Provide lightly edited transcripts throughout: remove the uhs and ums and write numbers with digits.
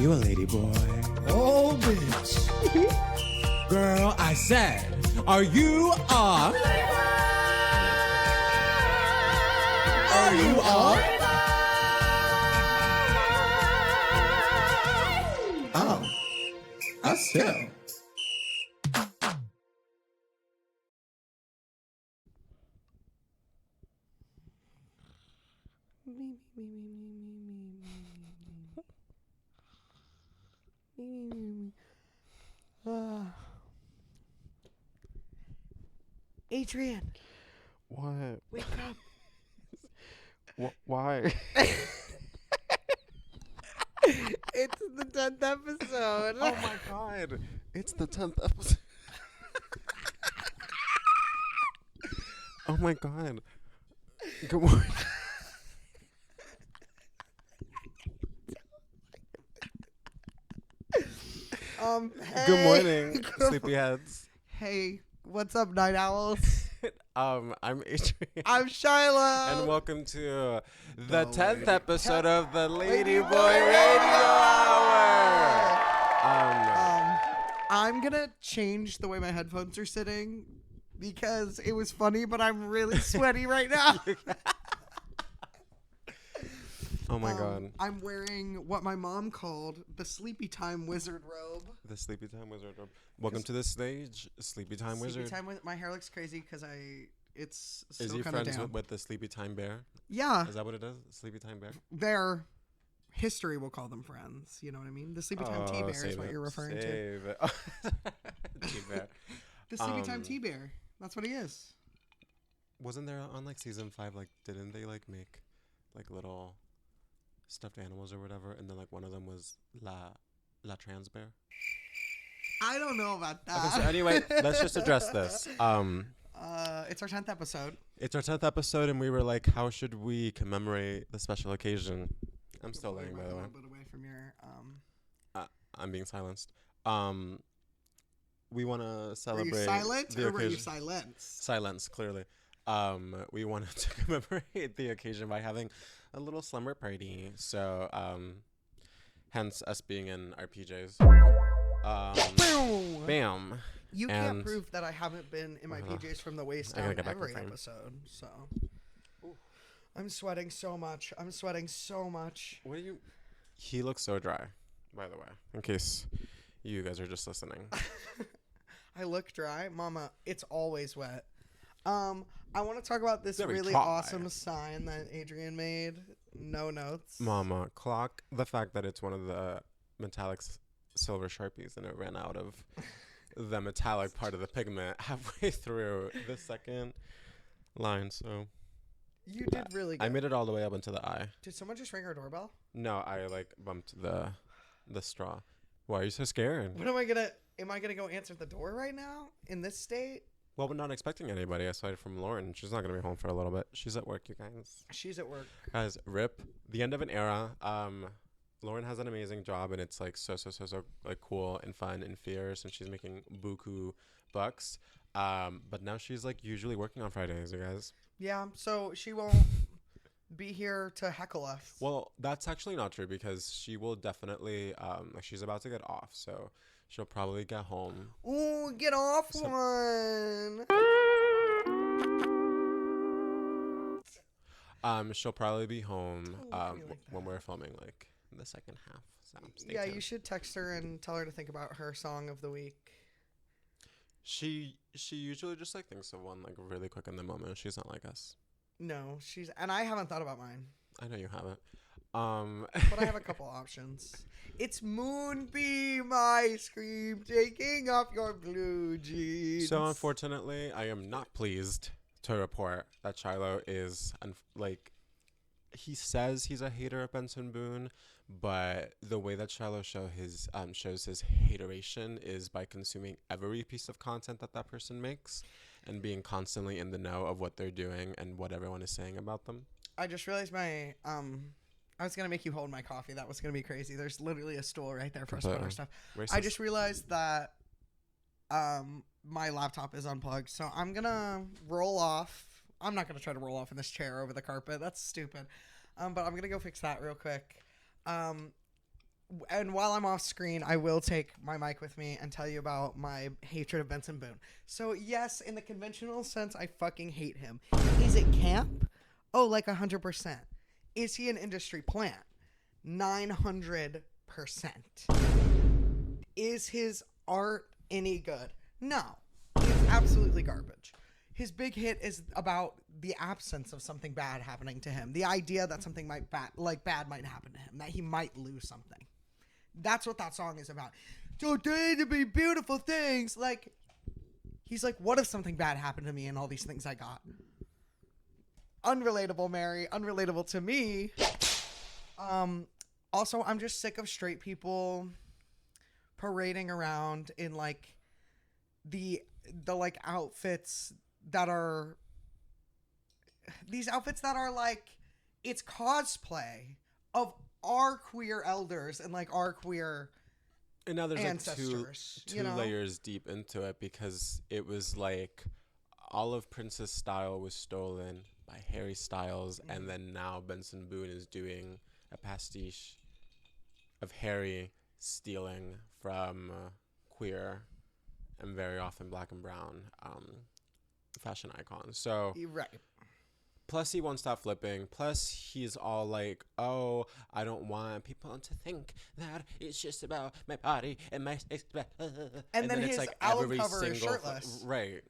you a ladyboy? Oh, bitch. Girl, I said, are you a... Are you a... Oh, us too. Adrian, What? wake up. Why? It's the 10th episode. Oh my god. It's the 10th episode. Oh my god. Good morning. Hey. Good morning, sleepyheads. Hey, what's up, night owls? I'm Adrian. I'm Shiloh. And welcome to the The 10th Lady- episode of the Ladyboy Radio Hour. I'm gonna change the way my headphones are sitting because it was funny, but I'm really sweaty right now. Oh my god. I'm wearing what my mom called the Sleepy Time Wizard robe. The Sleepy Time Wizard. Welcome to the stage, Sleepy Time Wizard. My hair looks crazy because it's Is still he kind of friends damp. with the Sleepy Time Bear? Yeah, Is that what it is? Sleepy Time Bear? their history will call them friends. You know what I mean? The Sleepy Time Tea Bear is save what it, you're referring to. save it. Tea Bear. The Sleepy Time Tea Bear. That's what he is. Wasn't there on like season 5, like didn't they like make like little stuffed animals or whatever, and then like one of them was La Trans Bear? I don't know about that. Okay, so anyway, let's just address this. It's our 10th episode. It's our 10th episode, and we were like, how should we commemorate the special occasion? I'm still laying, by the way. A little bit away from your I'm being silenced. We want to Were celebrate you silent the or were you occasion. silenced? Silence, clearly. We wanted to commemorate the occasion by having a little slumber party. So, hence us being in our PJs. Bam. You can't And- prove that I haven't been in my PJs from the waist I gotta down get back in every frame. episode. So I'm sweating so much. What do you... He looks so dry, by the way, in case you guys are just listening. I look dry, Mama. It's always wet. I want to talk about this Very really dry. awesome sign that Adrian made. No notes. Mama, clock the fact that it's one of the metallic silver Sharpies and it ran out of the metallic part of the pigment halfway through the second line. So You did really good. I made it all the way up into the eye. Did someone just ring our doorbell? No, I like bumped the straw. Why are you so scared? What am I gonna go answer the door right now in this state? Well, we're not expecting anybody aside from Lauren. She's not gonna be home for a little bit. She's at work, you guys. She's at work. Guys, rip the end of an era. Lauren has an amazing job, and it's like so like cool and fun and fierce, and she's making buku bucks. But now she's like usually working on Fridays, you guys. Yeah, so she won't be here to heckle us. Well, that's actually not true because she will definitely like she's about to get off, so she'll probably get home. Ooh, get off one. She'll probably be home Oh, you like when that. we're filming like the second half. So stay Yeah, tuned. you should text her and tell her to think about her song of the week. She usually just like thinks of one like really quick in the moment. She's not like us. No, and I haven't thought about mine, I know you haven't. but I have a couple options. It's Moonbeam Ice Cream taking off your blue jeans. So unfortunately, I am not pleased to report that Shiloh is like he says he's a hater of Benson Boone, but the way that Shiloh shows his hateration is by consuming every piece of content that person makes and being constantly in the know of what they're doing and what everyone is saying about them. I just realized I was gonna make you hold my coffee. That was gonna be crazy. There's literally a stool right there for us to put our stuff. Racist. I just realized that my laptop is unplugged, so I'm gonna roll off. I'm not gonna try to roll off in this chair over the carpet. That's stupid. But I'm gonna go fix that real quick. and while I'm off screen, I will take my mic with me and tell you about my hatred of Benson Boone. So yes, in the conventional sense, I fucking hate him. Is it camp? Oh, like 100%. Is he an industry plant? 900%. Is his art any good? No. It's absolutely garbage. His big hit is about the absence of something bad happening to him. The idea that something bad might happen to him, that he might lose something. That's what that song is about. Today to be beautiful things. Like, he's like, what if something bad happened to me and all these things I got? Unrelatable, Mary. Unrelatable to me. Also, I'm just sick of straight people parading around in like the like outfits that are these outfits that are like it's cosplay of our queer elders and like our queer And now there's ancestors, like two layers deep into it, because it was like all of Prince's style was stolen by Harry Styles, and then now Benson Boone is doing a pastiche of Harry stealing from queer and very often black and brown fashion icons. So right. plus he won't stop flipping. Plus he's all like, oh, I don't want people to think that it's just about my body and my and then his it's like album every cover is single shirtless. right.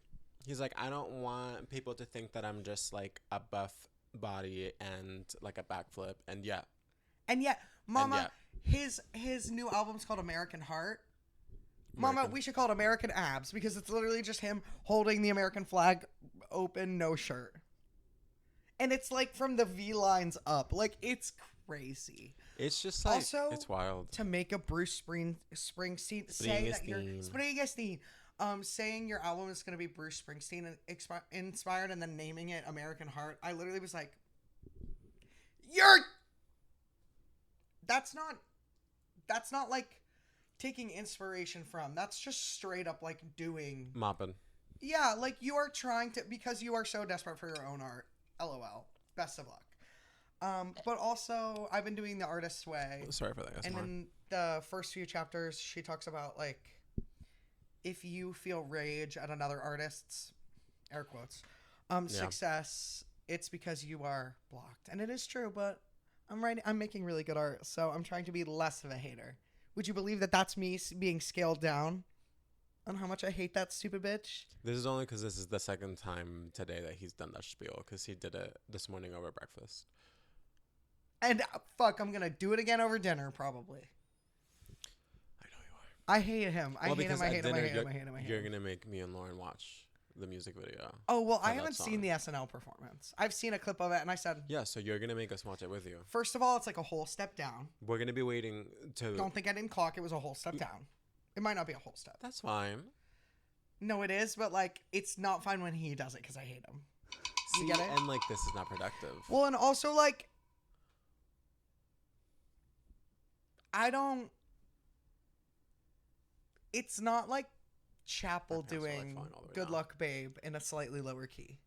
He's like, I don't want people to think that I'm just like a buff body and like a backflip. And yet, Mama, his new album's called American Heart. Mama, we should call it American Abs, because it's literally just him holding the American flag open, no shirt. And it's like from the V lines up. Like, it's crazy. It's just like, also, it's wild. To make a Bruce Springsteen say that you're Springsteen, saying your album is going to be Bruce Springsteen inspired and then naming it American Heart, I literally was like, that's not like taking inspiration from. That's just straight up like doing Mopping. Yeah, like you are trying to, because you are so desperate for your own art. LOL. Best of luck. But also, I've been doing the artist's way. Sorry for that. And in the first few chapters, she talks about like, if you feel rage at another artist's, air quotes, success, it's because you are blocked. And it is true, but I'm making really good art, so I'm trying to be less of a hater. Would you believe that that's me being scaled down on how much I hate that stupid bitch? This is only because this is the second time today that he's done that spiel, because he did it this morning over breakfast. And fuck, I'm gonna do it again over dinner probably. I know you are. I hate him. I hate him. You're gonna make me and Lauren watch the music video. Oh well, I haven't seen the SNL performance. I've seen a clip of it, and I said, yeah. So you're gonna make us watch it with you. First of all, it's like a whole step down. We're gonna be waiting to. Don't think I didn't clock. It was a whole step down. It might not be a whole step. That's fine. No, it is, but like, it's not fine when he does it because I hate him. You get it? And like, this is not productive. Well, and also like, it's not like Chapel doing Good Luck Babe in a slightly lower key.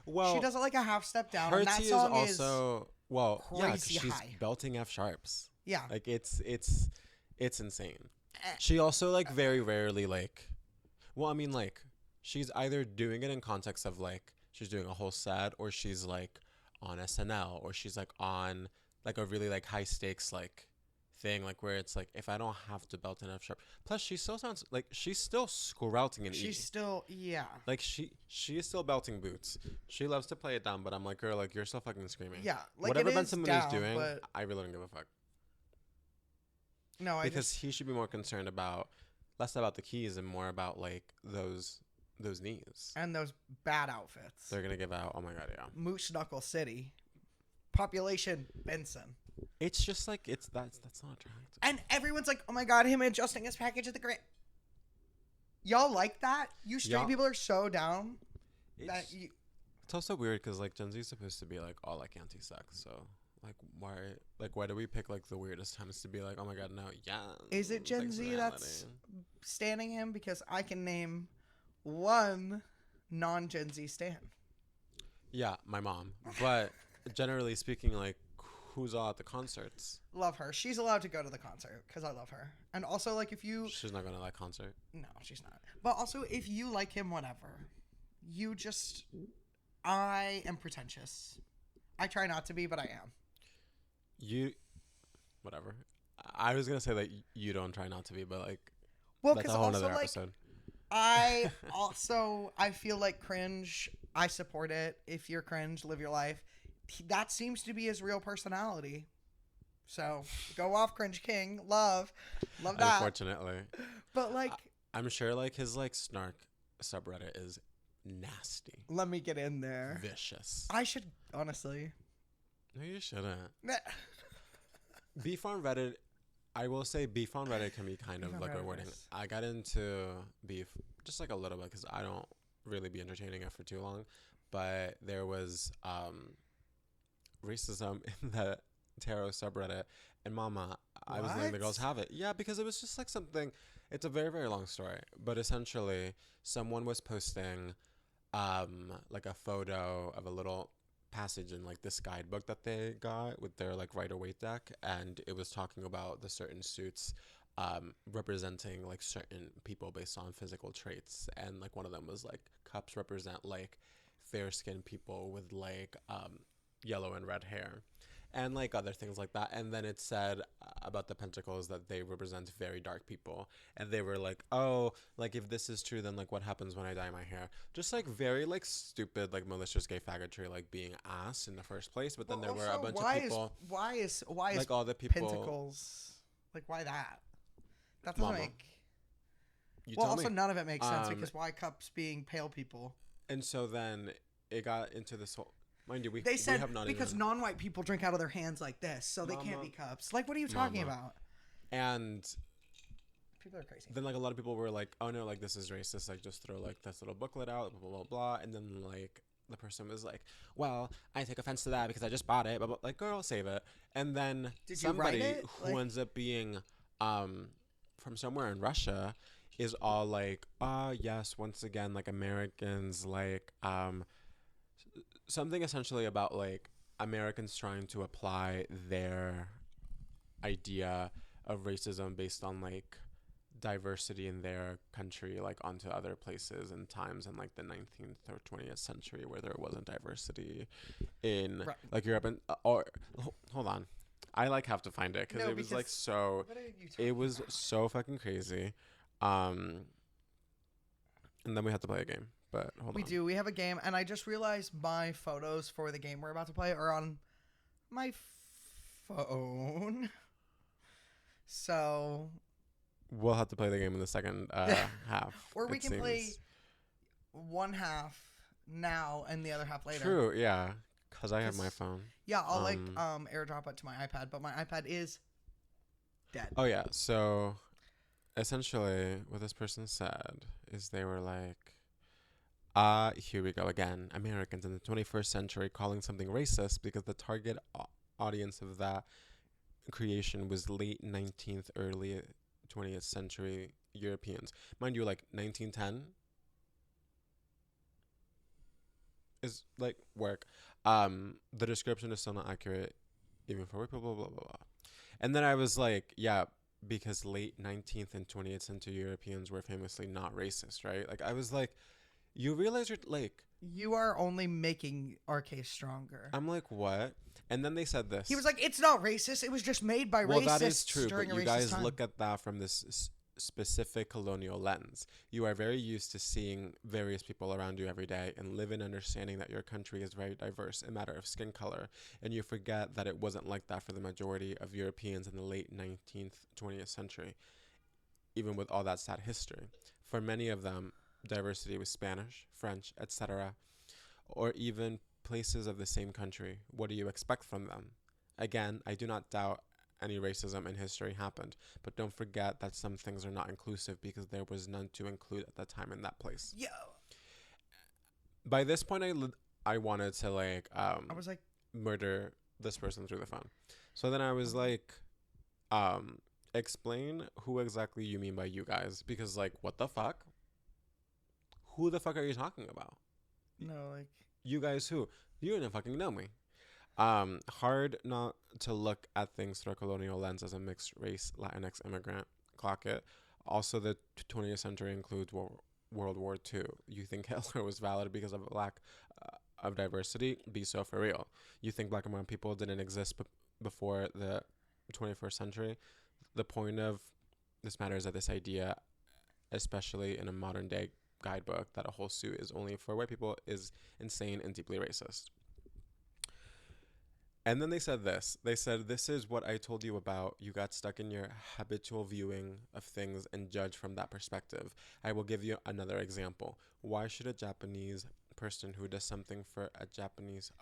Well, she does it like a half step down, her and that T song is also yeah, 'cause she's high. belting F sharps. Yeah, like it's insane. She also like very rarely like, well, I mean like she's either doing it in context of like she's doing a whole set, or she's like on SNL, or she's like on like a really like high stakes like thing, like where it's like, if I don't have to belt an F sharp. Plus she still sounds like she's still scrouting an E. She's still, yeah, like she is still belting boots. She loves to play it down, but I'm like, girl, like you're still fucking screaming. Yeah, like whatever it Benson is Moon is down, doing, but I really don't give a fuck. No, because he should be more concerned about less about the keys and more about like those knees and those bad outfits they're gonna give out. Oh my god, yeah. Moose Knuckle City, population Benson. It's just like that's not attractive. And everyone's like, oh my god, him adjusting his package at the Grand. Y'all like that? You straight people are so down. It's also weird because like Gen Z is supposed to be like all like anti-sex, so why do we pick like the weirdest times to be like, oh my god, no, yeah. Is it Gen Z that's standing him? Because I can name one non-Gen Z stan. Yeah, my mom. But generally speaking, like, who's all at the concerts? Love her. She's allowed to go to the concert because I love her. And also, like, if you... She's not going to that concert. No, she's not. But also, if you like him, whatever. You just... I am pretentious. I try not to be, but I am. You... Whatever. I was going to say that you don't try not to be, but, like... Well, that's because a whole also, nother like... episode. I feel like cringe. I support it. If you're cringe, live your life. That seems to be his real personality. So go off, Cringe King. Love that. Unfortunately. But like, I'm sure like his like snark subreddit is nasty. let me get in there. Vicious. I should honestly. No, you shouldn't. Beef on Reddit. I will say beef on Reddit can be kind of like rewarding. I got into beef just like a little bit because I don't really be entertaining it for too long. But there was racism in the tarot subreddit, and mama, I was letting the girls have it. Yeah, because it was just like something. It's a very, very long story, but essentially someone was posting like a photo of a little passage in like this guidebook that they got with their like Rider-Waite deck, and it was talking about the certain suits representing like certain people based on physical traits, and like one of them was like cups represent like fair-skinned people with like yellow and red hair, and like other things like that. And then it said about the pentacles that they represent very dark people, and they were like, oh, like if this is true, then like what happens when I dye my hair? Just like very like stupid like malicious gay faggotry like being asked in the first place. But then there were a bunch of people. Why is like all the people pentacles? Like why that? That doesn't Mama, make. You Well, tell also me. none of it makes sense because why cups being pale people? And so then it got into this whole. Mind you, They said we have not because even, non-white people drink out of their hands like this, so they can't be cups. Like, what are you talking about? And People are crazy. then like a lot of people were like, oh no, like this is racist, like just throw like this little booklet out, blah blah blah, blah. And then like the person was like, well, I take offense to that because I just bought it, but like girl, save it. And then Did you write somebody it? who ends up being from somewhere in Russia is all like, yes, once again, like Americans like something essentially about like Americans trying to apply their idea of racism based on like diversity in their country like onto other places and times in like the 19th or 20th century where there wasn't diversity in like Europe. And or hold on, I like have to find it because it was like so it was so fucking crazy. And then we had to play a game. But hold on. We do. We have a game, and I just realized my photos for the game we're about to play are on my phone. So we'll have to play the game in the second half. Or we can play one half now and the other half later. True, yeah. Because I have my phone. Yeah, I'll airdrop it to my iPad, but my iPad is dead. Oh, yeah. So essentially what this person said is they were like, here we go again. Americans in the 21st century calling something racist because the target audience of that creation was late 19th, early 20th century Europeans. Mind you, like 1910 is like work. The description is still not accurate even for white people, blah, blah, blah. And then I was like, yeah, because late 19th and 20th century Europeans were famously not racist, right? Like I was like, you realize you're like... You are only making our case stronger. I'm like, what? And then they said this. He was like, it's not racist. It was just made by racists. Well, that is true, during but a you racist guys time. look at that from this specific colonial lens. You are very used to seeing various people around you every day and live in understanding that your country is very diverse, a matter of skin color. And you forget that it wasn't like that for the majority of Europeans in the late 19th, 20th century, even with all that sad history. For many of them, diversity was Spanish, French, etc., or even places of the same country. What do you expect from them? Again, I do not doubt any racism in history happened, but don't forget that some things are not inclusive because there was none to include at that time in that place. Yo. By this point, I wanted to like I was like, murder this person through the phone. So then I was like, explain who exactly you mean by you guys, because like what the fuck? Who the fuck are you talking about? no, like You guys who? You didn't fucking know me. Hard not to look at things through a colonial lens as a mixed race Latinx immigrant. Clock it. Also, the 20th century includes World War II. You think Hitler was valid because of a lack of diversity? Be so for real. You think black and brown people didn't exist before the 21st century? The point of this matter is that this idea, especially in a modern day guidebook, that a whole suit is only for white people is insane and deeply racist. And then they said this. They said, this is what I told you about. You got stuck in your habitual viewing of things and judge from that perspective. I will give you another example. Why should a Japanese person who does something for a Japanese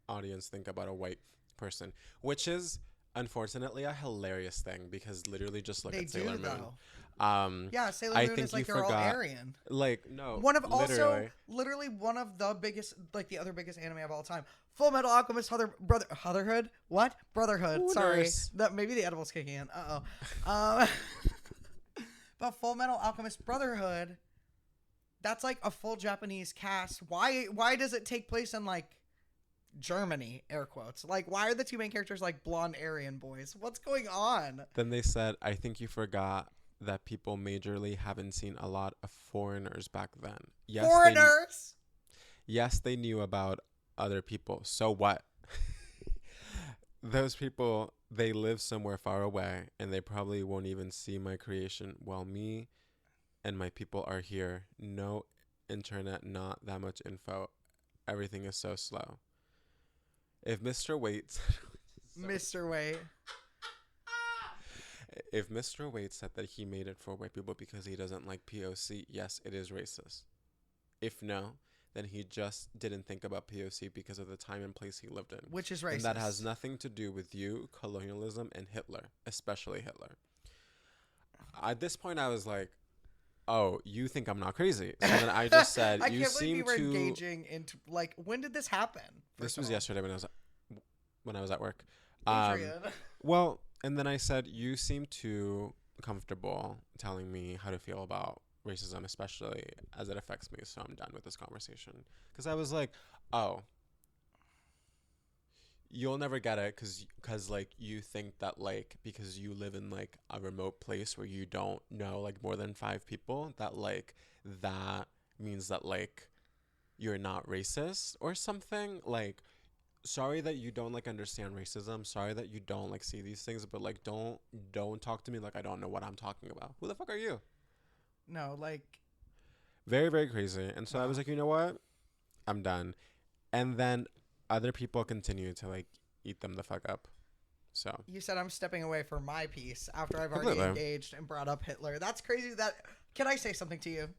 audience think about a white person? Which is, unfortunately, a hilarious thing because literally just look at Sailor Moon. Though. Yeah, Sailor Moon is like they're all Aryan. Like, no. One of literally one of the biggest, like the other biggest anime of all time. Full Metal Alchemist Brotherhood? What? Brotherhood. Ooh, sorry. nurse. That maybe the edible's kicking in. But Full Metal Alchemist Brotherhood, that's like a full Japanese cast. Why does it take place in like Germany, air quotes? Like, why are the two main characters like blonde Aryan boys? What's going on? Then they said, I think you forgot that people majorly haven't seen a lot of foreigners back then. Yes, Foreigners? Yes, they knew about other people. So what? Those people, they live somewhere far away and they probably won't even see my creation while me and my people are here. No internet, not that much info. Everything is so slow. If Mr. Waits... Mr. Wait. If Mr. Waits said that he made it for white people because he doesn't like POC, yes, it is racist. If no, then he just didn't think about POC because of the time and place he lived in. Which is racist. And that has nothing to do with you, colonialism, and Hitler, especially Hitler. At this point, I was like, oh, you think I'm not crazy. So then I just said, I can't believe you were engaging into, like, when did this happen? This was yesterday when I was at work. Adrian. Well, and then I said, you seem too comfortable telling me how to feel about racism, especially as it affects me. So I'm done with this conversation. Because I was like, oh, you'll never get it because like you think that like because you live in like a remote place where you don't know like more than 5 people that like that means that like you're not racist or something. Like, sorry that you don't like understand racism, sorry that you don't like see these things, but like don't talk to me like I don't know what I'm talking about. Who the fuck are you? No, like, very, very crazy. And so I was like, you know what, I'm done. And then other people continue to like eat them the fuck up. So you said I'm stepping away from my piece after I've already engaged and brought up Hitler. That's crazy. Can I say something to you?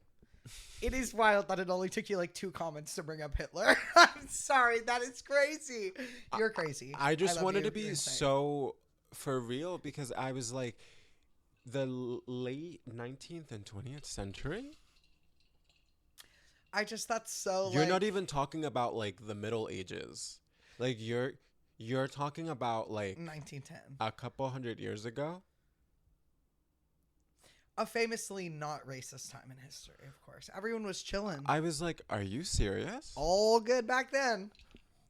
It is wild that it only took you like 2 comments to bring up Hitler. I'm sorry. That is crazy. You're crazy. I just wanted to be so for real because I was like, the late 19th and 20th century? That's so like... You're not even talking about like the Middle Ages. Like you're talking about like 1910. A couple hundred years ago. A famously not racist time in history, of course. Everyone was chilling. I was like, are you serious? All good back then.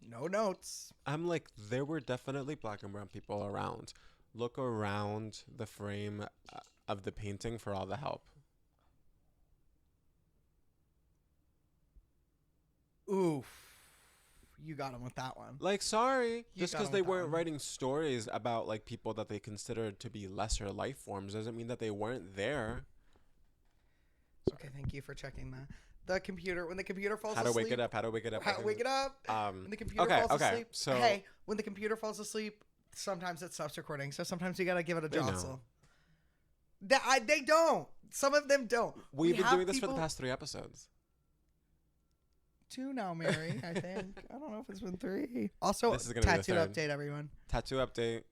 No notes. I'm like, there were definitely black and brown people around. Look around the frame of the painting for all the help. Oof. You got him with that one. Like, sorry. Just because they weren't writing stories about, like, people that they considered to be lesser life forms doesn't mean that they weren't there. Okay, thank you for checking that. When the computer falls asleep. How to wake it up. When the computer falls asleep. So, hey, when the computer falls asleep, sometimes it stops recording. So sometimes you got to give it a jostle. They don't. Some of them don't. We've been doing this for the past 3 episodes. 2 now, Mary, I think. I don't know if it's been 3. Also, tattoo update, everyone. Tattoo update.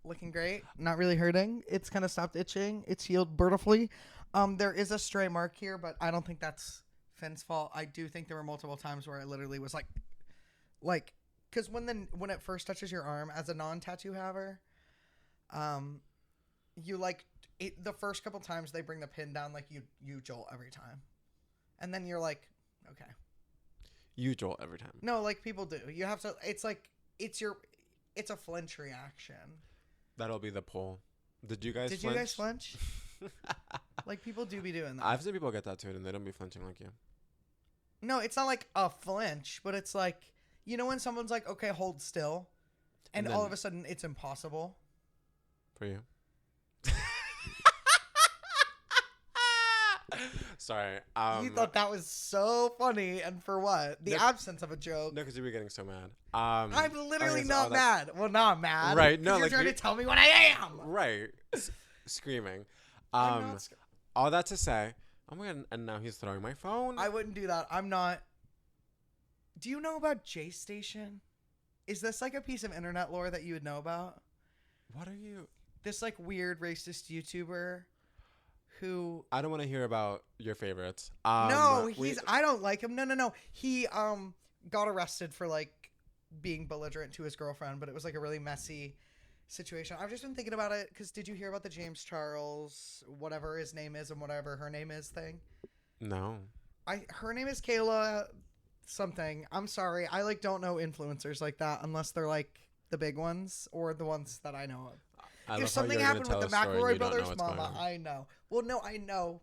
Looking great. Not really hurting. It's kind of stopped itching. It's healed beautifully. There is a stray mark here, but I don't think that's Finn's fault. I do think there were multiple times where I literally was like, because when it first touches your arm as a non-tattoo haver, you like it, the first couple times they bring the pin down, like you jolt every time, and then you're like, okay. You jolt every time. No, like people do. You have to. It's like it's a flinch reaction. That'll be the poll. Did you guys Did flinch? you guys flinch? Like, people do be doing that. I've seen people get tattooed and they don't be flinching like you. No, it's not like a flinch, but it's like, you know when someone's like, okay, hold still, and all then- of a sudden it's impossible? For you. Sorry. You thought that was so funny, and for what? The No- absence of a joke. No, because you were getting so mad. I'm literally okay, so not all that- mad. Well, not mad. Right, no, 'cause you're like, trying you- to tell me what I am. Right. Screaming. I'm not All that to say, oh my god, and now he's throwing my phone. I wouldn't do that. I'm not. Do you know about J Station? Is this like a piece of internet lore that you would know about? What are you? This like weird racist YouTuber who. I don't want to hear about your favorites. No, I don't like him. No. He got arrested for like being belligerent to his girlfriend, but it was like a really messy situation. I've just been thinking about it because did you hear about the James Charles, whatever his name is and whatever her name is thing? No. Her name is Kayla something. I'm sorry. I like don't know influencers like that unless they're like the big ones or the ones that I know of. If something happened with the McElroy brothers, mama, I know. Well, no, I know.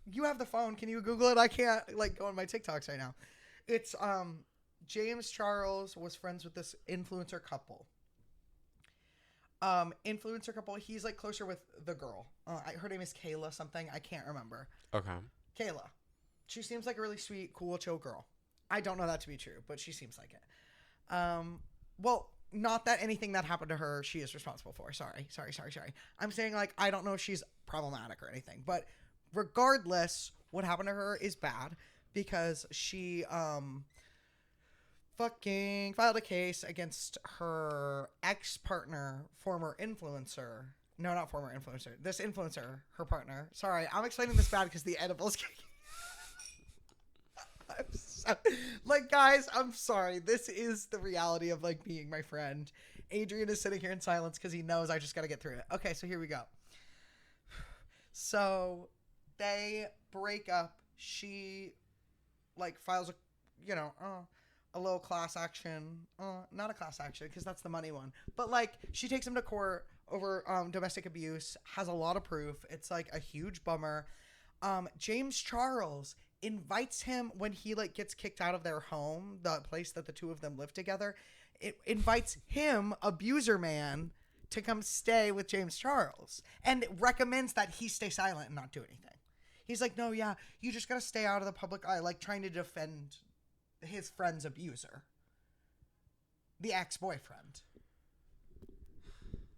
You have the phone. Can you Google it? I can't like go on my TikToks right now. It's James Charles was friends with this influencer couple. He's like closer with the girl. Her name is Kayla something. I can't remember. Okay. Kayla. She seems like a really sweet, cool, chill girl. I don't know that to be true, but she seems like it. Well, not that anything that happened to her she is responsible for. Sorry. I'm saying like I don't know if she's problematic or anything, but regardless, what happened to her is bad because she fucking filed a case against her ex-partner, former influencer. No, not former influencer. This influencer, her partner. Sorry, I'm explaining this bad because the edibles kicking. Like, guys, I'm sorry. This is the reality of like being my friend. Adrian is sitting here in silence because he knows I just got to get through it. Okay, so here we go. So they break up. She like files a little class action. Not a class action because that's the money one. But like she takes him to court over domestic abuse. Has a lot of proof. It's like a huge bummer. James Charles invites him when he like gets kicked out of their home, the place that the two of them live together. It invites him, abuser man, to come stay with James Charles and recommends that he stay silent and not do anything. He's like, no, yeah, you just gotta stay out of the public eye, like trying to defend his friend's abuser, the ex-boyfriend.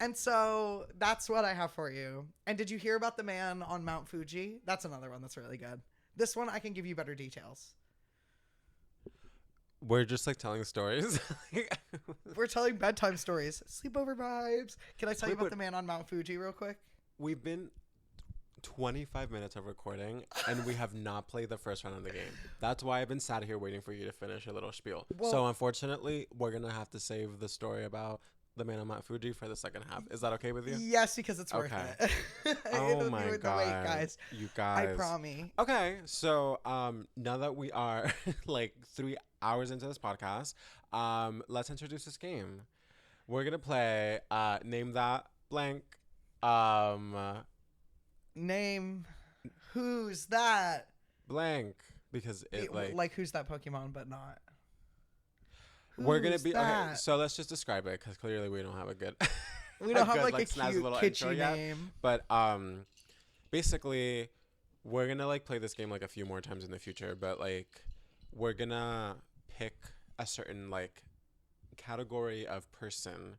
And so that's what I have for you. And did you hear about the man on Mount Fuji? That's another one that's really good. This one I can give you better details. We're just like telling stories. We're telling bedtime stories. Sleepover vibes. Can I tell you about the man on Mount Fuji real quick? We've been 25 minutes of recording and we have not played the first round of the game. That's why I've been sat here waiting for you to finish your little spiel. Well, so unfortunately, we're going to have to save the story about the man on Mount Fuji for the second half. Is that okay with you? Yes, because it's worth Okay. it. Oh It'll be my worth god. the wait, guys. You guys. I promise. Okay, so now that we are like 3 hours into this podcast, let's introduce this game. We're going to play Name That Blank. Name who's that? Blank because it like who's that Pokemon, but not. We're gonna Who's be okay. that? So let's just describe it because clearly we don't have a good. We don't have good, like a snazzy cute, little intro kitschy yet. name. But basically, we're gonna like play this game like a few more times in the future. But like, we're gonna pick a certain like category of person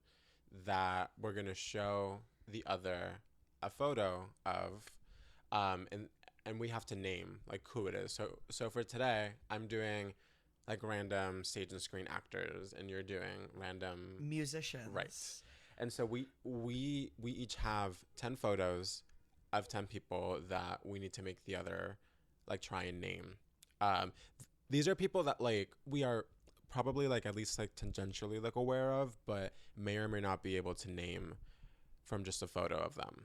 that we're gonna show the other a photo of, and we have to name like who it is. So for today, I'm doing like random stage and screen actors, and you're doing random Musicians. Right. And so we each have 10 photos of 10 people that we need to make the other like try and name. These are people that like we are probably like at least like tangentially like aware of, but may or may not be able to name from just a photo of them.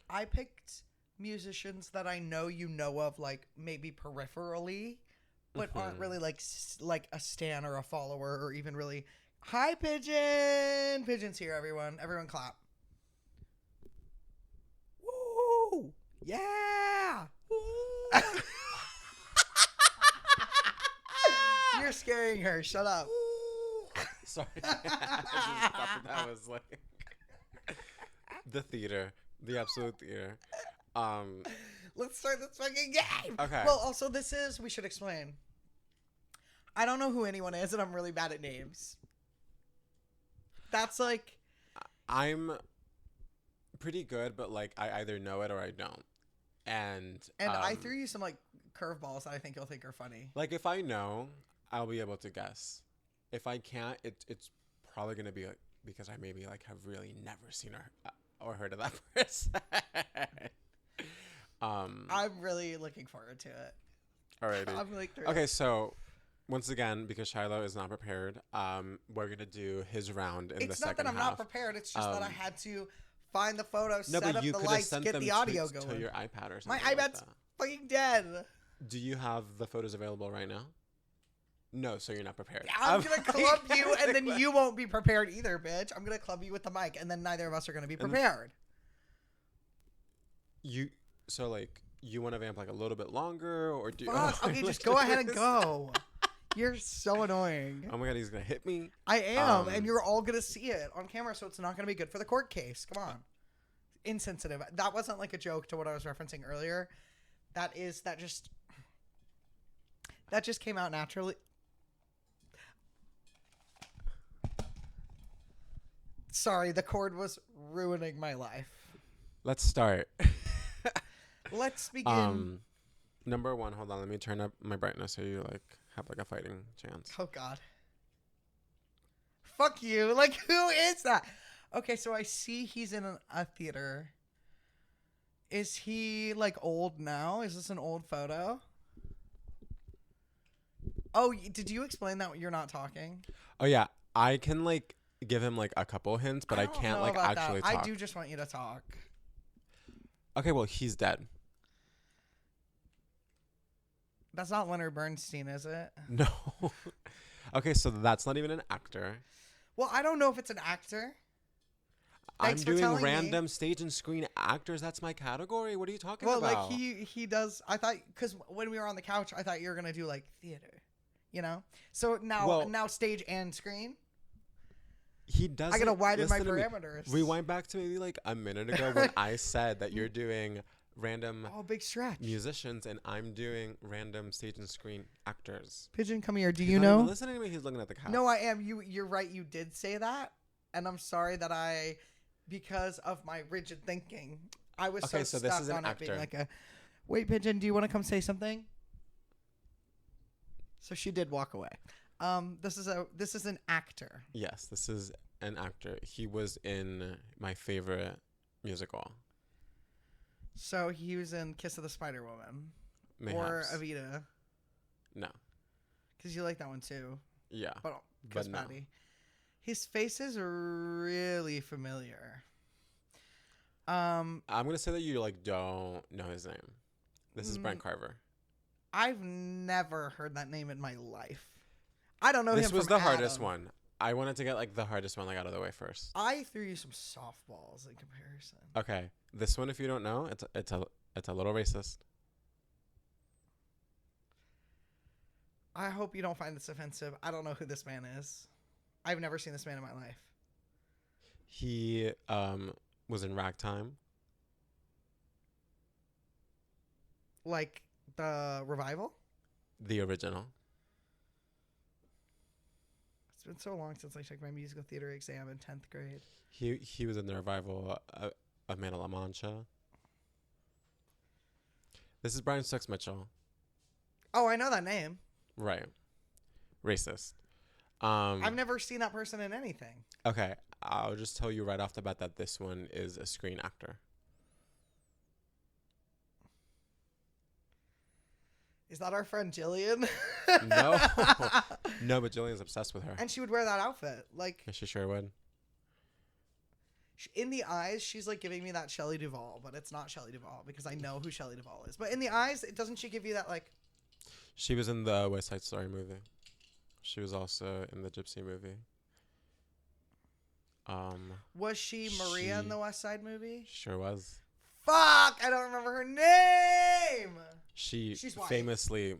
I picked musicians that I know you know of, like maybe peripherally, but aren't really like a stan or a follower or even really Hi, Pigeon. Pigeon's here, everyone. Everyone clap. Woo! Yeah! Woo! You're scaring her. Shut up. Sorry. I just thought that was like the theater. The absolute theater. Let's start this fucking game. Okay. Well, also, we should explain. I don't know who anyone is, and I'm really bad at names. That's like... I'm pretty good, but like I either know it or I don't. And I threw you some like curveballs that I think you'll think are funny. like if I know, I'll be able to guess. If I can't, it's probably gonna be like because I maybe like have really never seen or heard of that person. I'm really looking forward to it. Alrighty. I'm like Okay, so once again, because Shiloh is not prepared, we're gonna do his round in the It's second not that I'm half. not prepared. It's just that I had to find the photo, No, set but up you the could have lights, sent get them the audio to going. your iPad or My something. like iPad's that. fucking dead. Do you have the photos available right now? No, so you're not prepared. I'm gonna club you, and then you won't be prepared either, bitch. I'm gonna club you with the mic, and then neither of us are gonna be prepared. So like you want to vamp like a little bit longer, or do? Fuck. Okay, just go ahead and go. You're so annoying. Oh my god, he's gonna hit me. I am, and you're all gonna see it on camera, so it's not gonna be good for the court case. Come on. Insensitive. That wasn't like a joke to what I was referencing earlier. That just came out naturally. Sorry, the cord was ruining my life. Let's start. Let's begin. Number one. Hold on, let me turn up my brightness so you like have like a fighting chance. Oh God. Fuck you. Like, who is that? Okay, so I see he's in a theater. Is he like old now? Is this an old photo? Oh, did you explain that you're not talking? Oh yeah, I can like give him like a couple hints, but I don't can't know like about actually that. talk. I do just want you to talk. Okay, well he's dead. That's not Leonard Bernstein, is it? No. Okay, so that's not even an actor. Well, I don't know if it's an actor. Thanks I'm for doing telling me. random stage and screen actors. That's my category. What are you talking Well, about? like he does. I thought because when we were on the couch, I thought you were gonna do like theater, you know. So now stage and screen. He does. I gotta widen my listen to me. parameters. Rewind back to maybe like a minute ago when I said that you're doing random Oh, big stretch. musicians and I'm doing random stage and screen actors. Pigeon, come here. Do He's you not even know? listening to me. He's looking at the couch. No, I am. You're right. You did say that, and I'm sorry that because of my rigid thinking, I was Okay, so so this stuck is an on it being actor. like a. Wait, Pigeon, do you want to come say something? So she did walk away. This is an actor. Yes, this is an actor. He was in my favorite musical. So he was in Kiss of the Spider Woman or Mayhaps. Evita, No. because you like that one too. Yeah. But Chris no. Patty. His face is really familiar. I'm gonna say that you like don't know his name. This is Brent Carver. I've never heard that name in my life. I don't know him This was from the hardest Adam. one. I wanted to get like the hardest one like out of the way first. I threw you some softballs in comparison. Okay, this one if you don't know, it's a little racist. I hope you don't find this offensive. I don't know who this man is. I've never seen this man in my life. He was in Ragtime. Like the revival? The original. It's been so long since I took my musical theater exam in 10th grade. He was in the revival of Man of La Mancha. This is Brian Stokes Mitchell. Oh, I know that name. Right. Racist. I've never seen that person in anything. Okay, I'll just tell you right off the bat that this one is a screen actor. Is that our friend Jillian? No. No, but Jillian's obsessed with her. And she would wear that outfit. Like, Yeah, she sure would. in the eyes, she's like giving me that Shelley Duvall, but it's not Shelley Duvall because I know who Shelley Duvall is. But in the eyes, doesn't she give you that like... She was in the West Side Story movie. She was also in the Gypsy movie. Was she Maria in the West Side movie? Sure was. Fuck, I don't remember her name. She's white. famously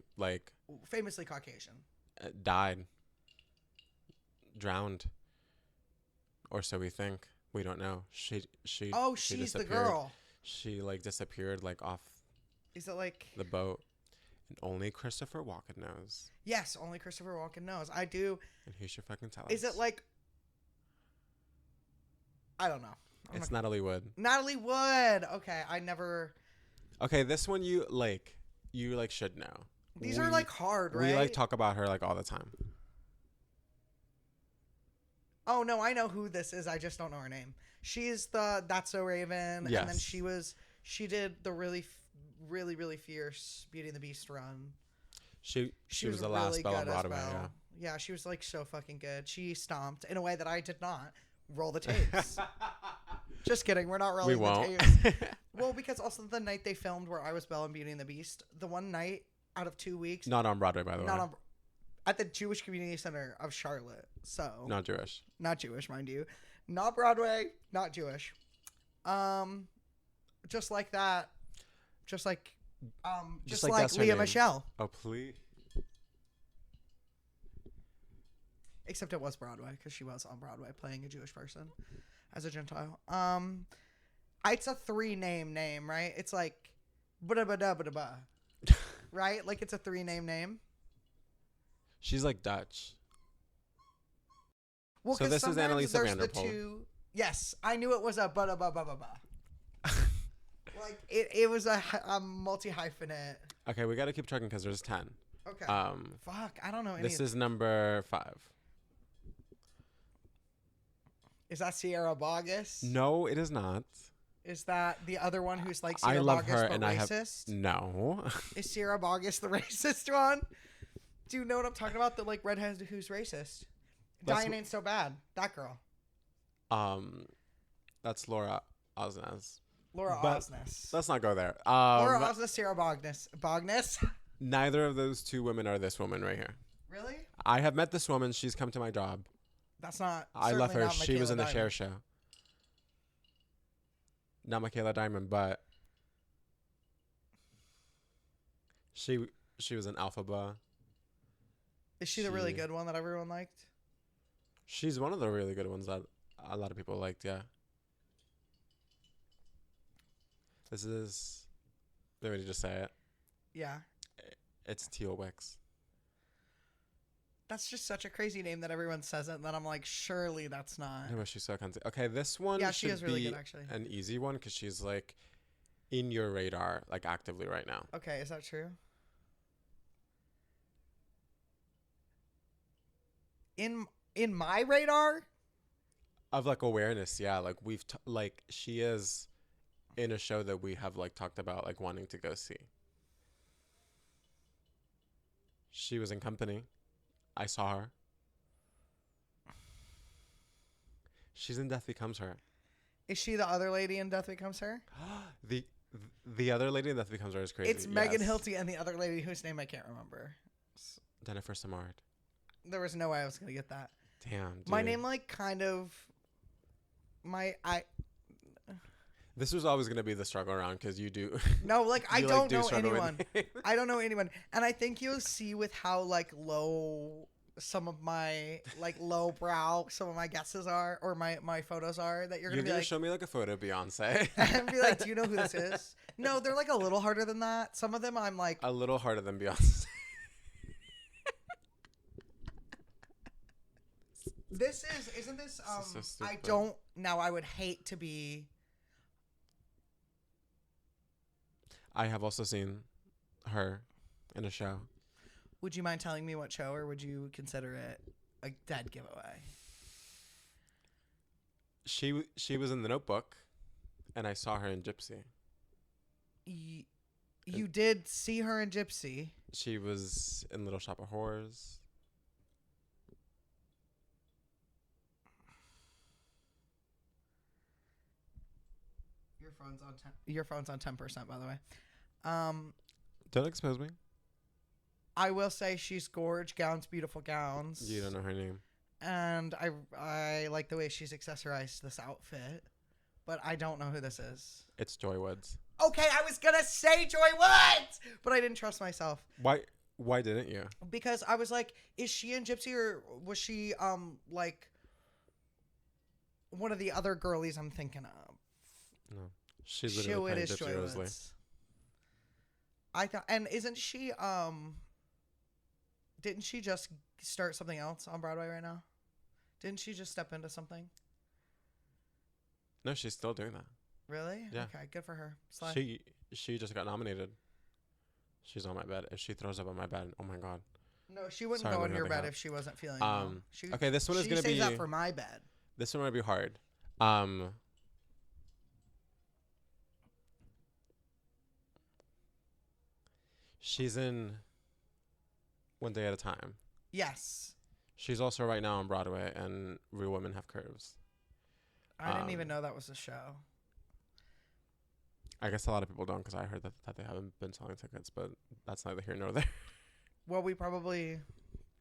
Famously Caucasian. died, drowned, or so we think. We don't know. Oh, she she's the disappeared. girl. She disappeared off Is it like? the boat, and only Christopher Walken knows. Yes, only Christopher Walken knows. I do. And he should fucking tell us. Is it like? I don't know. It's Natalie Wood. Natalie Wood. Okay, I never. Okay, this one you should know. These are hard, right? We talk about her all the time. Oh no, I know who this is. I just don't know her name. She's the That's So Raven, Yes. and then she did the really fierce Beauty and the Beast run. She was the last Belle on Broadway. Yeah. Yeah, she was so fucking good. She stomped in a way that I did not. Roll the tapes. Just kidding. We're not rolling the tapes. Well, because also the night they filmed where I was Belle and Beauty and the Beast, the one night out of 2 weeks. Not on Broadway, by the way. At the Jewish Community Center of Charlotte. So Not Jewish. Not Jewish, mind you. Not Broadway, not Jewish. Just like that. Just like that's her Leah name. Michelle. Oh, please. Except it was Broadway because she was on Broadway playing a Jewish person as a Gentile. It's a 3-name, right? It's like ba-da-ba-da-ba-da-ba. Right? Like it's a 3-name name. She's Dutch. Well, So this is sometimes Annalisa there's Vanderpool. Yes, I knew it was a ba-da-ba-ba-ba-ba. It was a multi-hyphenate. Okay, we got to keep checking because there's 10. Okay. Fuck, I don't know any This of is number 5. Is that Sierra Boggess? No, it is not. Is that the other one who's like I Sierra love Boggess her, but and racist? No. Is Sierra Boggess the racist one? Do you know what I'm talking about? The redhead who's racist. Dying ain't so bad. That girl. That's Laura Osnes. Laura But Osnes. Let's not go there. Laura Osnes, Sierra Boggess. Boggess? Neither of those two women are this woman right here. Really? I have met this woman. She's come to my job. That's not. I love her. Not She was Michaela in the Diamond. Cher show. Not Michaela Diamond, but she was in Alphaba. Is she the really good one that everyone liked? She's one of the really good ones that a lot of people liked, yeah. This is... Let me just say it. Yeah. It's Teal Wicks. That's just such a crazy name that everyone says it, and then I'm like, surely that's not. I wish she's so cunty. Okay, this one Yeah, she should is really be good, actually. an easy one because she's in your radar actively right now. Okay, is that true? In my radar? Of awareness, yeah. We've she is in a show that we have talked about wanting to go see. She was in Company. I saw her. She's in Death Becomes Her. Is she the other lady in Death Becomes Her? The other lady in Death Becomes Her is crazy. It's Megan Hilty and the other lady whose name I can't remember. Jennifer Samard. There was no way I was gonna get that. Damn, dude. My name kind of This was always gonna be the struggle around because you do. No, I don't know struggle with anyone. I don't know anyone, and I think you'll see with how low some of my low brow some of my guesses are, or my photos are, that you're gonna show me a photo of Beyonce and be like, do you know who this is? No, they're a little harder than that. Some of them I'm a little harder than Beyonce. Isn't this This is so I stupid. don't now I would hate to be. I have also seen her in a show. Would you mind telling me what show, or would you consider it a dead giveaway? She was in The Notebook, and I saw her in Gypsy. You did see her in Gypsy. She was in Little Shop of Horrors. Your phone's on 10%, by the way. Don't expose me. I will say she's gorge, gowns, beautiful gowns. You don't know her name. and I like the way she's accessorized this outfit, but I don't know who this is. It's Joy Woods. Okay, I was gonna say Joy Woods, but I didn't trust myself. Why didn't you? Because I was like, is she in Gypsy, or was she like one of the other girlies I'm thinking of? No, she's literally playing Gypsy Rose Lee. I thought, and isn't she didn't she just start something else on Broadway right now? Didn't she just step into something? No, she's still doing that. Really? Yeah. Okay, good for her. Slide. She just got nominated. She's on my bed. If she throws up on my bed, oh my god. No, she wouldn't Sorry, go I'm on your looking bed up. if she wasn't feeling well. Okay, this one is gonna She be saves that for my bed. This one might be hard. She's in One Day at a Time. Yes. She's also right now on Broadway and Real Women Have Curves. I didn't even know that was a show. I guess a lot of people don't, because I heard that they haven't been selling tickets, but that's neither here nor there. Well, we probably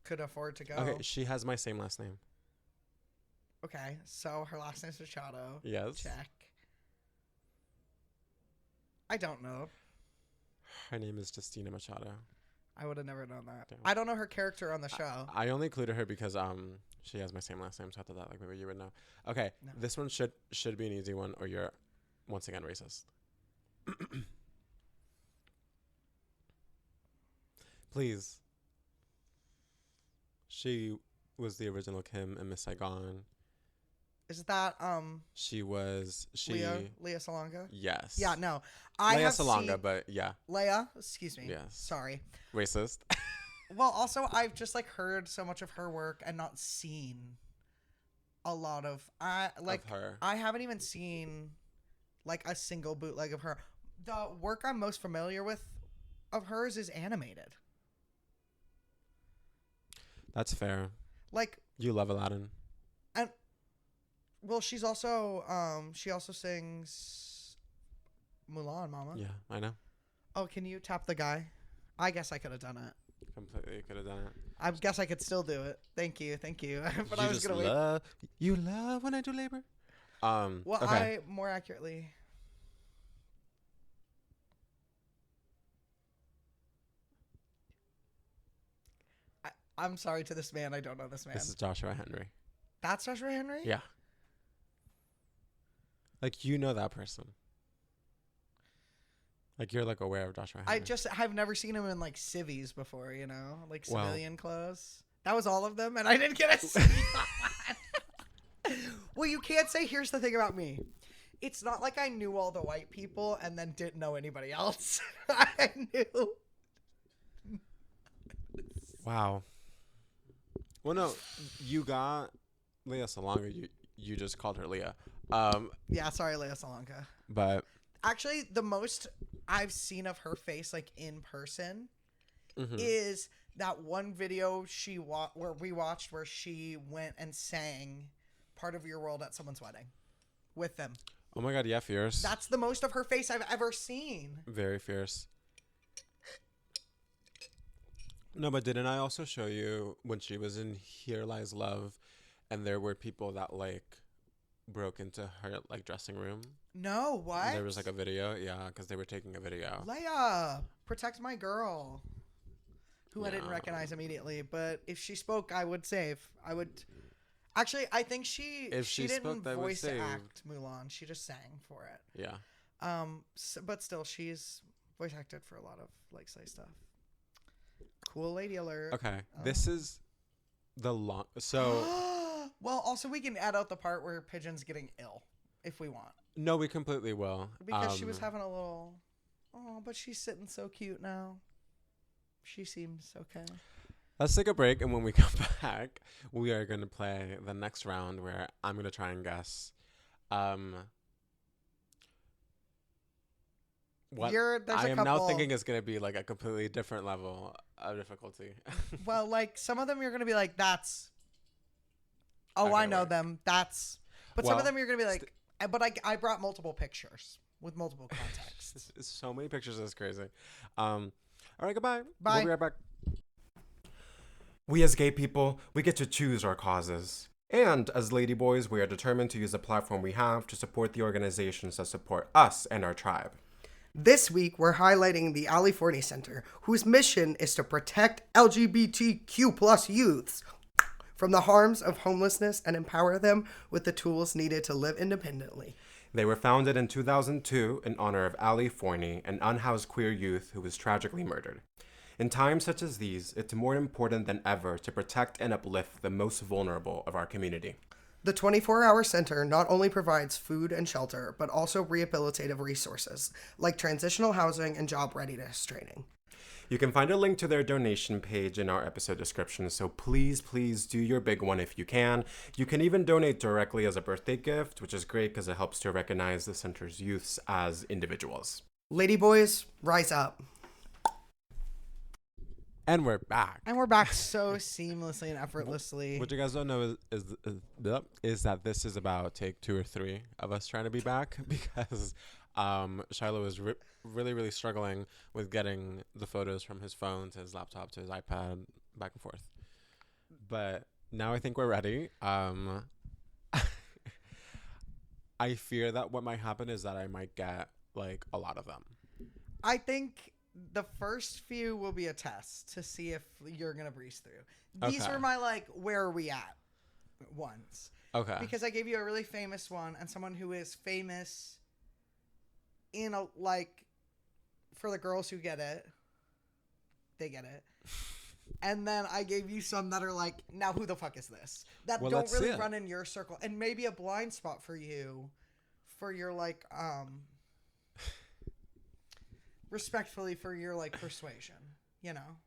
could afford to go. Okay, she has my same last name. Okay, so her last name's Machado. Yes. Check. I don't know. Her name is Justina Machado. I would have never known that. Damn. I don't know her character on the show. I only included her because she has my same last name, so I thought that maybe you would know. Okay, No. This one should be an easy one, or you're once again racist. Please. She was the original Kim in Miss Saigon. Is that Leah Salonga? Yes. Yeah, no. Leah Salonga, but yeah. Leia, excuse me. Yes. Sorry. Racist. Well, also I've just like heard so much of her work and not seen a lot of her. I haven't even seen like a single bootleg of her. The work I'm most familiar with of hers is animated. That's fair. Like, you love Aladdin. and well, she also sings Mulan, Mama. Yeah, I know. Oh, can you tap the guy? I guess I could have done it. Completely could have done it. I guess I could still do it. Thank you. But I was gonna wait. You love when I do labor. Well, okay. I more accurately. I'm sorry to this man. I don't know this man. This is Joshua Henry. That's Joshua Henry? Yeah. Like, you know that person. Like, you're like aware of Joshua Henry. I've never seen him in like civvies before, you know, like civilian clothes. That was all of them, and I didn't get a see one. Well, you can't say. Here's the thing about me. It's not like I knew all the white people and then didn't know anybody else. I knew. Wow. Well, no, you got Leah Salonga. You just called her Leah. Yeah, sorry, Leah Salonga. But actually, the most I've seen of her face, like in person, is that one video we watched where she went and sang "Part of Your World" at someone's wedding with them. Oh my God, yeah, fierce. That's the most of her face I've ever seen. Very fierce. No, but didn't I also show you when she was in Here Lies Love, and there were people that like broke into her like dressing room? No, what? There was like a video, yeah, because they were taking a video. Leia, protect my girl, who I didn't No. recognize immediately. But if she spoke, I would save. I would. Actually, I think she didn't voice act Mulan. She just sang for it. Yeah. But still, she's voice acted for a lot of like Slay stuff. Cool lady alert. Okay, this is the long. So well, also we can add out the part where Pigeon's getting ill if we want, no, we completely will. because she was having a little. Oh, but she's sitting so cute now. She seems okay. Let's take a break, and when we come back, we are going to play the next round where I'm going to try and guess what I am now thinking is going to be like a completely different level of difficulty. Well, like some of them you're gonna be like, "That's." Oh, Okay, I know wait. them. That's. But some of Well, them you're gonna be like, but I brought multiple pictures with multiple contexts. So many pictures is crazy. All right, goodbye. Bye. We'll be right back. We as gay people, we get to choose our causes. And as Ladyboys, we are determined to use the platform we have to support the organizations that support us and our tribe. This week, we're highlighting the Ali Forney Center, whose mission is to protect LGBTQ plus youths from the harms of homelessness and empower them with the tools needed to live independently. They were founded in 2002 in honor of Ali Forney, an unhoused queer youth who was tragically murdered. In times such as these, it's more important than ever to protect and uplift the most vulnerable of our community. The 24-hour center not only provides food and shelter, but also rehabilitative resources, like transitional housing and job readiness training. You can find a link to their donation page in our episode description, so please do your big one if you can. You can even donate directly as a birthday gift, which is great because it helps to recognize the center's youths as individuals. Ladyboys, rise up. And we're back. And we're back so seamlessly and effortlessly. What you guys don't know is that this is about take 2 or 3 of us trying to be back because Shiloh was really struggling with getting the photos from his phone to his laptop to his iPad back and forth. But now I think we're ready. I fear that what might happen is that I might get like a lot of them. I think the first few will be a test to see if you're going to breeze through. These were my, like, where are we at ones. Okay. Because I gave you a really famous one and someone who is famous in a, like, for the girls who get it, they get it. And then I gave you some that are like, now who the fuck is this? That don't really run in your circle. And maybe a blind spot for you for your, like, respectfully for your, like, persuasion, you know?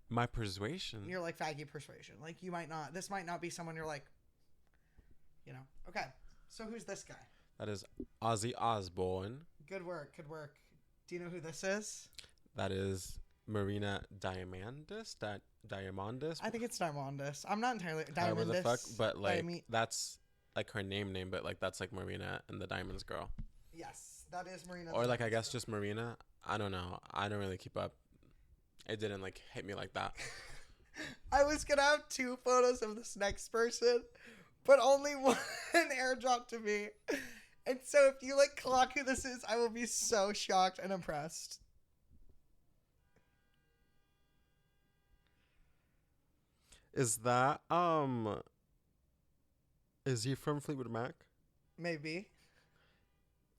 My persuasion? Your, like, faggy persuasion. Like, you might not, this might not be someone you're like, you know? Okay, so who's this guy? That is Ozzy Osbourne. Good work, good work. Do you know who this is? That is Marina Diamandis? Diamandis? I think it's Diamandis. I'm not entirely, However the fuck, Diamandis. but, like, that's, like, her name, but, like, that's, like, Marina and the Diamonds girl. Yes, that is Marina. Or, like, I guess just Marina. I don't know. I don't really keep up. It didn't, like, hit me like that. I was going to have 2 photos of this next person, but only one airdropped to me. And so if you, like, clock who this is, I will be so shocked and impressed. Is that, is he from Fleetwood Mac? Maybe.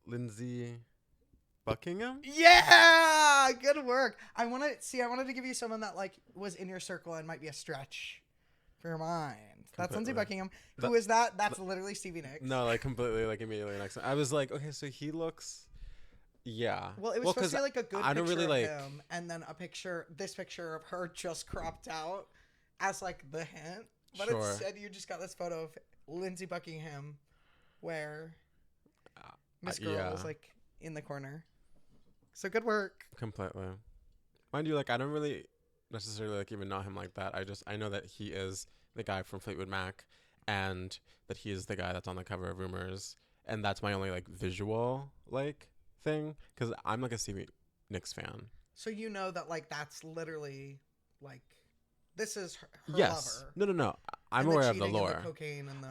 Lindsay Buckingham? Yeah! Good work. I wanted to give you someone that, like, was in your circle and might be a stretch for your mind. That's Lindsay Buckingham. Who is that? That's literally Stevie Nicks. No, like, completely, like, immediately next. I was like, okay, so he looks, yeah. Well, it was supposed to be, like, a good I don't picture really of like him, and then this picture of her just cropped out as, like, the hint. But Sure. instead, you just got this photo of Lindsay Buckingham where Miss Girl was, like, in the corner. So good work. Completely. Mind you, like, I don't really necessarily, like, even know him like that. I know that he is the guy from Fleetwood Mac and that he is the guy that's on the cover of Rumors. And that's my only, like, visual, like, thing. Because I'm, like, a Stevie Nicks fan. So you know that, like, that's literally, like, this is her Yes. lover. No. I'm And the aware of the cheating and lore. the cocaine and the...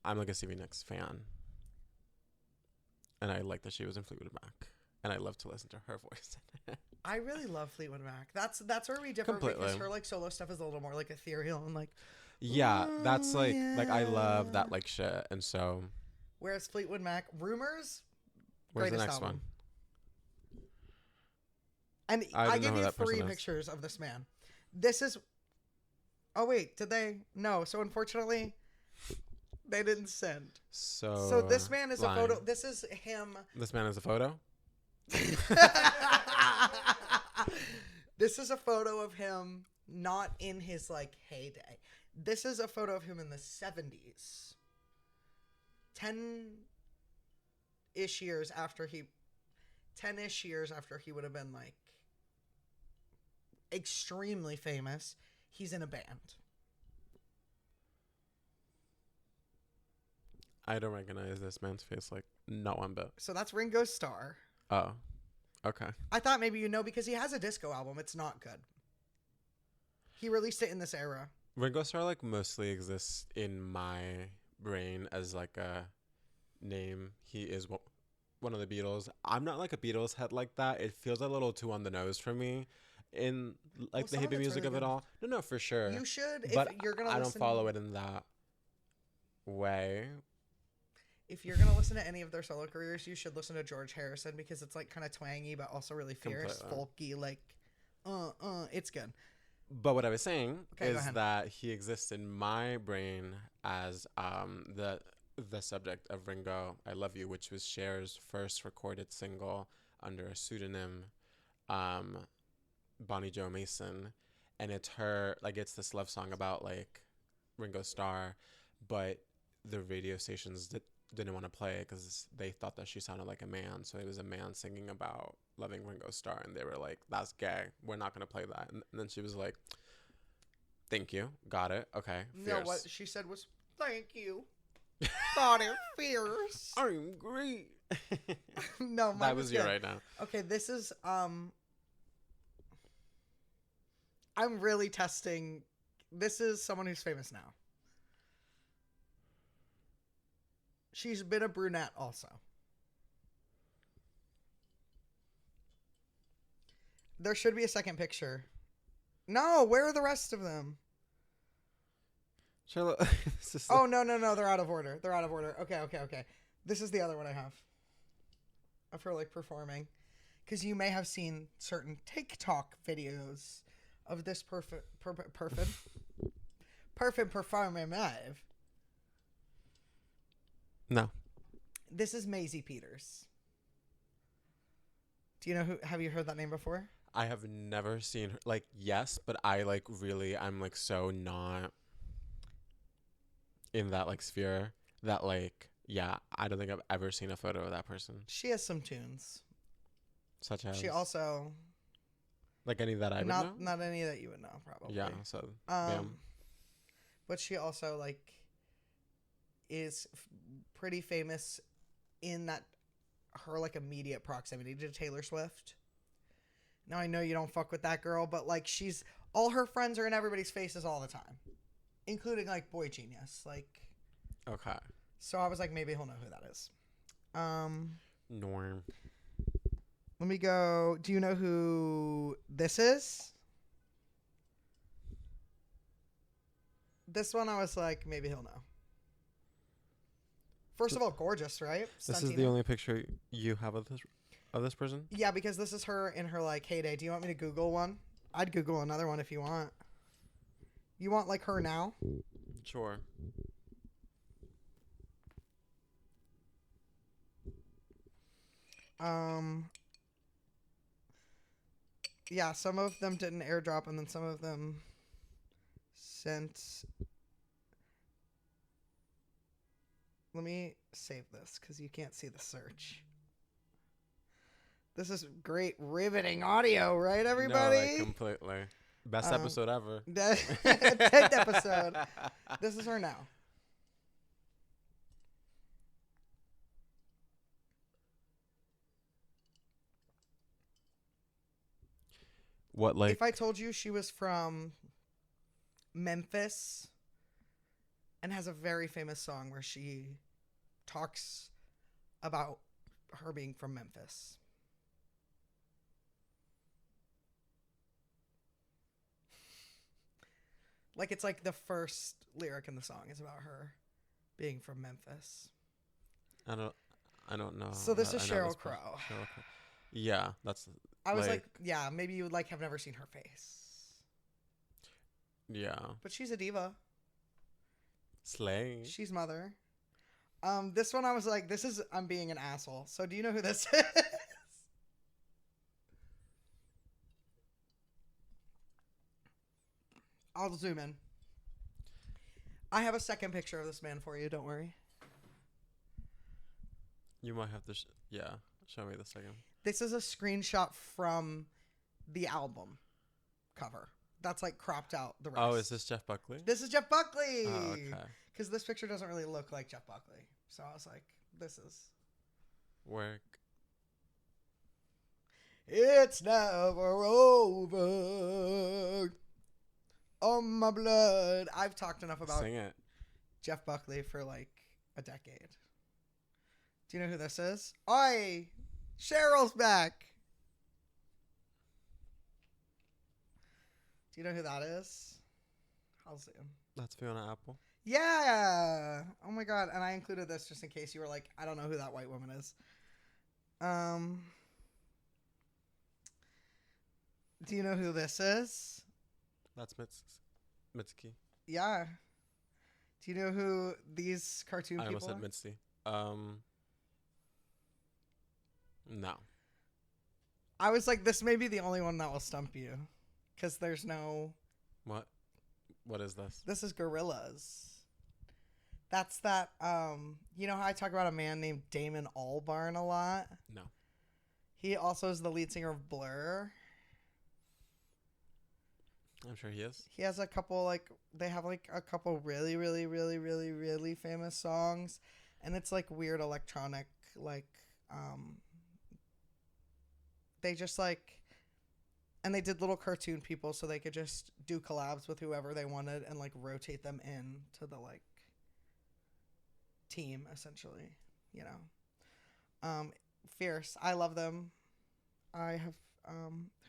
I'm, like, a Stevie Nicks fan. And I like that she was in Fleetwood Mac. And I love to listen to her voice. I really love Fleetwood Mac. That's where we differ Completely. because her, like, solo stuff is a little more, like, ethereal and, like... Yeah, that's, like, I love yeah. that, like, shit. And so... Whereas Fleetwood Mac, Rumors, Where's the greatest next album. one? And I I don't know gave who you that 3 person is. pictures of this man. This is... Oh, wait, did they? No, so unfortunately, they didn't send. So this man is lying. a photo. This is him. This man is a photo? This is a photo of him not in his, like, heyday. This is a photo of him in the 70s. 10-ish years after he would have been, like, extremely famous. He's in a band. I don't recognize this man's face, like, not one bit. So that's Ringo Starr. Oh, okay. I thought maybe you know because he has a disco album. It's not good. He released it in this era. Ringo Starr like mostly exists in my brain as like a name. He is one of the Beatles. I'm not like a Beatles head like that. It feels a little too on the nose for me in like the some of hippie it's music really of it good. all. No, for sure. You should, if But you're gonna I don't listen, follow it in that way. if you're gonna listen to any of their solo careers, you should listen to George Harrison because it's like kind of twangy but also really fierce, folky, like, it's good. But what I was saying Okay, go is ahead. that he exists in my brain as the subject of Ringo, I Love You, which was Cher's first recorded single under a pseudonym, Bonnie Jo Mason. And it's her, like, it's this love song about, like, Ringo Starr, but the radio stations didn't want to play it because they thought that she sounded like a man. So it was a man singing about loving Ringo Starr, and they were like, that's gay. We're not going to play that. And then she was like, thank you. Got it. Okay. No, Fierce. what she said was, thank you. Got it. Fierce. I'm great. No, mine That was you good. right now. Okay, this is, I'm really testing. This is someone who's famous now. She's been a brunette also. There should be a second picture. No, where are the rest of them? Charlotte, this is Oh, no, they're out of order. They're out of order. Okay. This is the other one I have. Of her, like, performing. Because you may have seen certain TikTok videos of this perfect performing live. No. This is Maisie Peters. Do you know who? Have you heard that name before? I have never seen her. Like, yes, but I, like, really, I'm, like, so not in that, like, sphere that, like, yeah, I don't think I've ever seen a photo of that person. She has some tunes. Such as? She also Like any that I would know? not any that you would know probably. Yeah, so, bam. But she also like is pretty famous in that her like immediate proximity to Taylor Swift. Now I know you don't fuck with that girl, but like she's all her friends are in everybody's faces all the time, including like Boy Genius. Like, Okay. so I was like, maybe he'll know who that is. Norm. Let me go. Do you know who this is? This one I was like, maybe he'll know. First of all, gorgeous, right? This is the only picture you have of this person? Yeah, because this is her in her like heyday. Do you want me to Google one? I'd Google another one if you want. You want like her now? Sure. Yeah, some of them didn't airdrop, and then some of them sent. Let me save this because you can't see the search. This is great, riveting audio, right, everybody? No, like, completely. Best episode ever. 10th episode. This is her now. What, like? If I told you she was from Memphis and has a very famous song where she talks about her being from Memphis. Like it's like the first lyric in the song is about her being from Memphis. I don't know. So this is I know Sheryl this Crow. Sheryl Crow. Yeah, that's. I was like, yeah, maybe you would like have never seen her face. Yeah. But she's a diva. Slay. She's mother. This one I was like, this is I'm being an asshole. So do you know who this is? I'll zoom in. I have a second picture of this man for you. Don't worry. You might have to. Show me the second. This is a screenshot from the album cover. That's like cropped out the rest. Oh, is this Jeff Buckley? This is Jeff Buckley. Oh, okay. Because this picture doesn't really look like Jeff Buckley. So I was like, this is. Work. It's never over. Oh my blood. I've talked enough about Sing it. Jeff Buckley for like a decade. Do you know who this is? Oi! Cheryl's back! Do you know who that is? I'll zoom. That's Fiona Apple. Yeah! Oh my god, and I included this just in case you were like, I don't know who that white woman is. Do you know who this is? That's Mitski. Yeah. Do you know who these cartoon I people almost said are? Mitzi. No. I was like, this may be the only one that will stump you. Because there's no... What? What is this? This is Gorillaz. That's that, you know how I talk about a man named Damon Albarn a lot? No. He also is the lead singer of Blur. I'm sure he is. He has a couple, like, they have, like, a couple really, really, really, really, really famous songs. And it's, like, weird electronic, like, they just, like, and they did little cartoon people so they could just do collabs with whoever they wanted and, like, rotate them in to the, like, team, essentially, you know. Fierce. I love them. I have,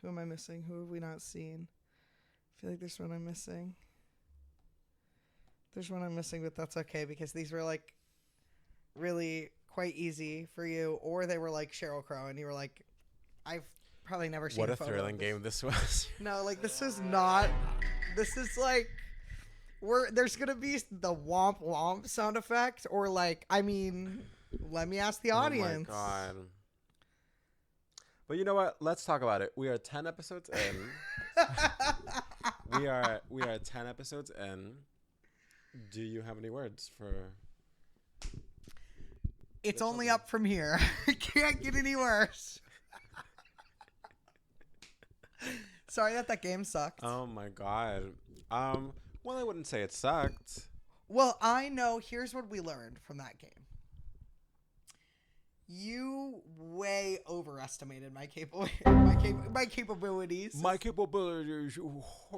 who am I missing? Who have we not seen? I feel like there's one I'm missing. There's one I'm missing, but that's okay because these were like really quite easy for you, or they were like Sheryl Crow, and you were like, I've probably never seen. What a photo thrilling of this. game this was. No, like this is not. This is like there's gonna be the womp womp sound effect, or like let me ask the audience. Oh my god. But you know what? Let's talk about it. We are 10 episodes in. we are 10 episodes in. Do you have any words for... It's only up from here. It can't get any worse. Sorry that game sucked. Oh my god. Well, I wouldn't say it sucked. Well, I know. Here's what we learned from that game. You way overestimated my capabilities. My capabilities. Whoa.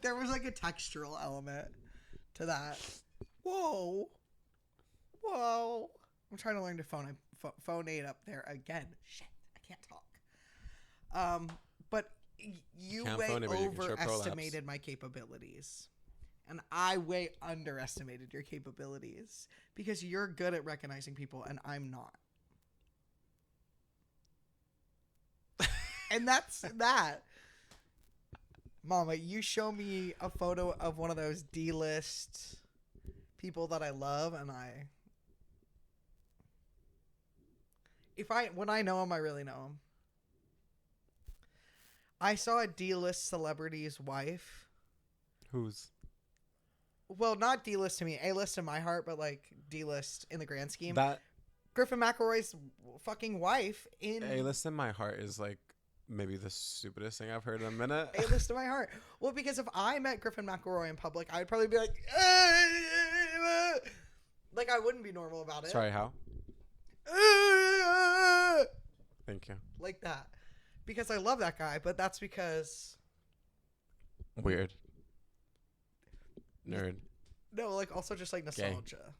There was like a textural element to that. Whoa. I'm trying to learn to phonate up there again. Shit, I can't talk. But you Can't way phone it, but you can sure overestimated my capabilities. And I way underestimated your capabilities. Because you're good at recognizing people and I'm not. And that's that. Mama, you show me a photo of one of those D-list people that I love, and when I know him, I really know him. I saw a D-list celebrity's wife. Who's? Well, not D-list to me, A-list in my heart, but like D-list in the grand scheme. That Griffin McElroy's fucking wife in A-list in my heart is like maybe the stupidest thing I've heard in a minute. A-list in my heart. Well, because if I met Griffin McElroy in public, I'd probably be like, like I wouldn't be normal about it. Sorry, how? Thank you. Like that. Because I love that guy, but that's because... Weird. Nerd. No, like also just like nostalgia.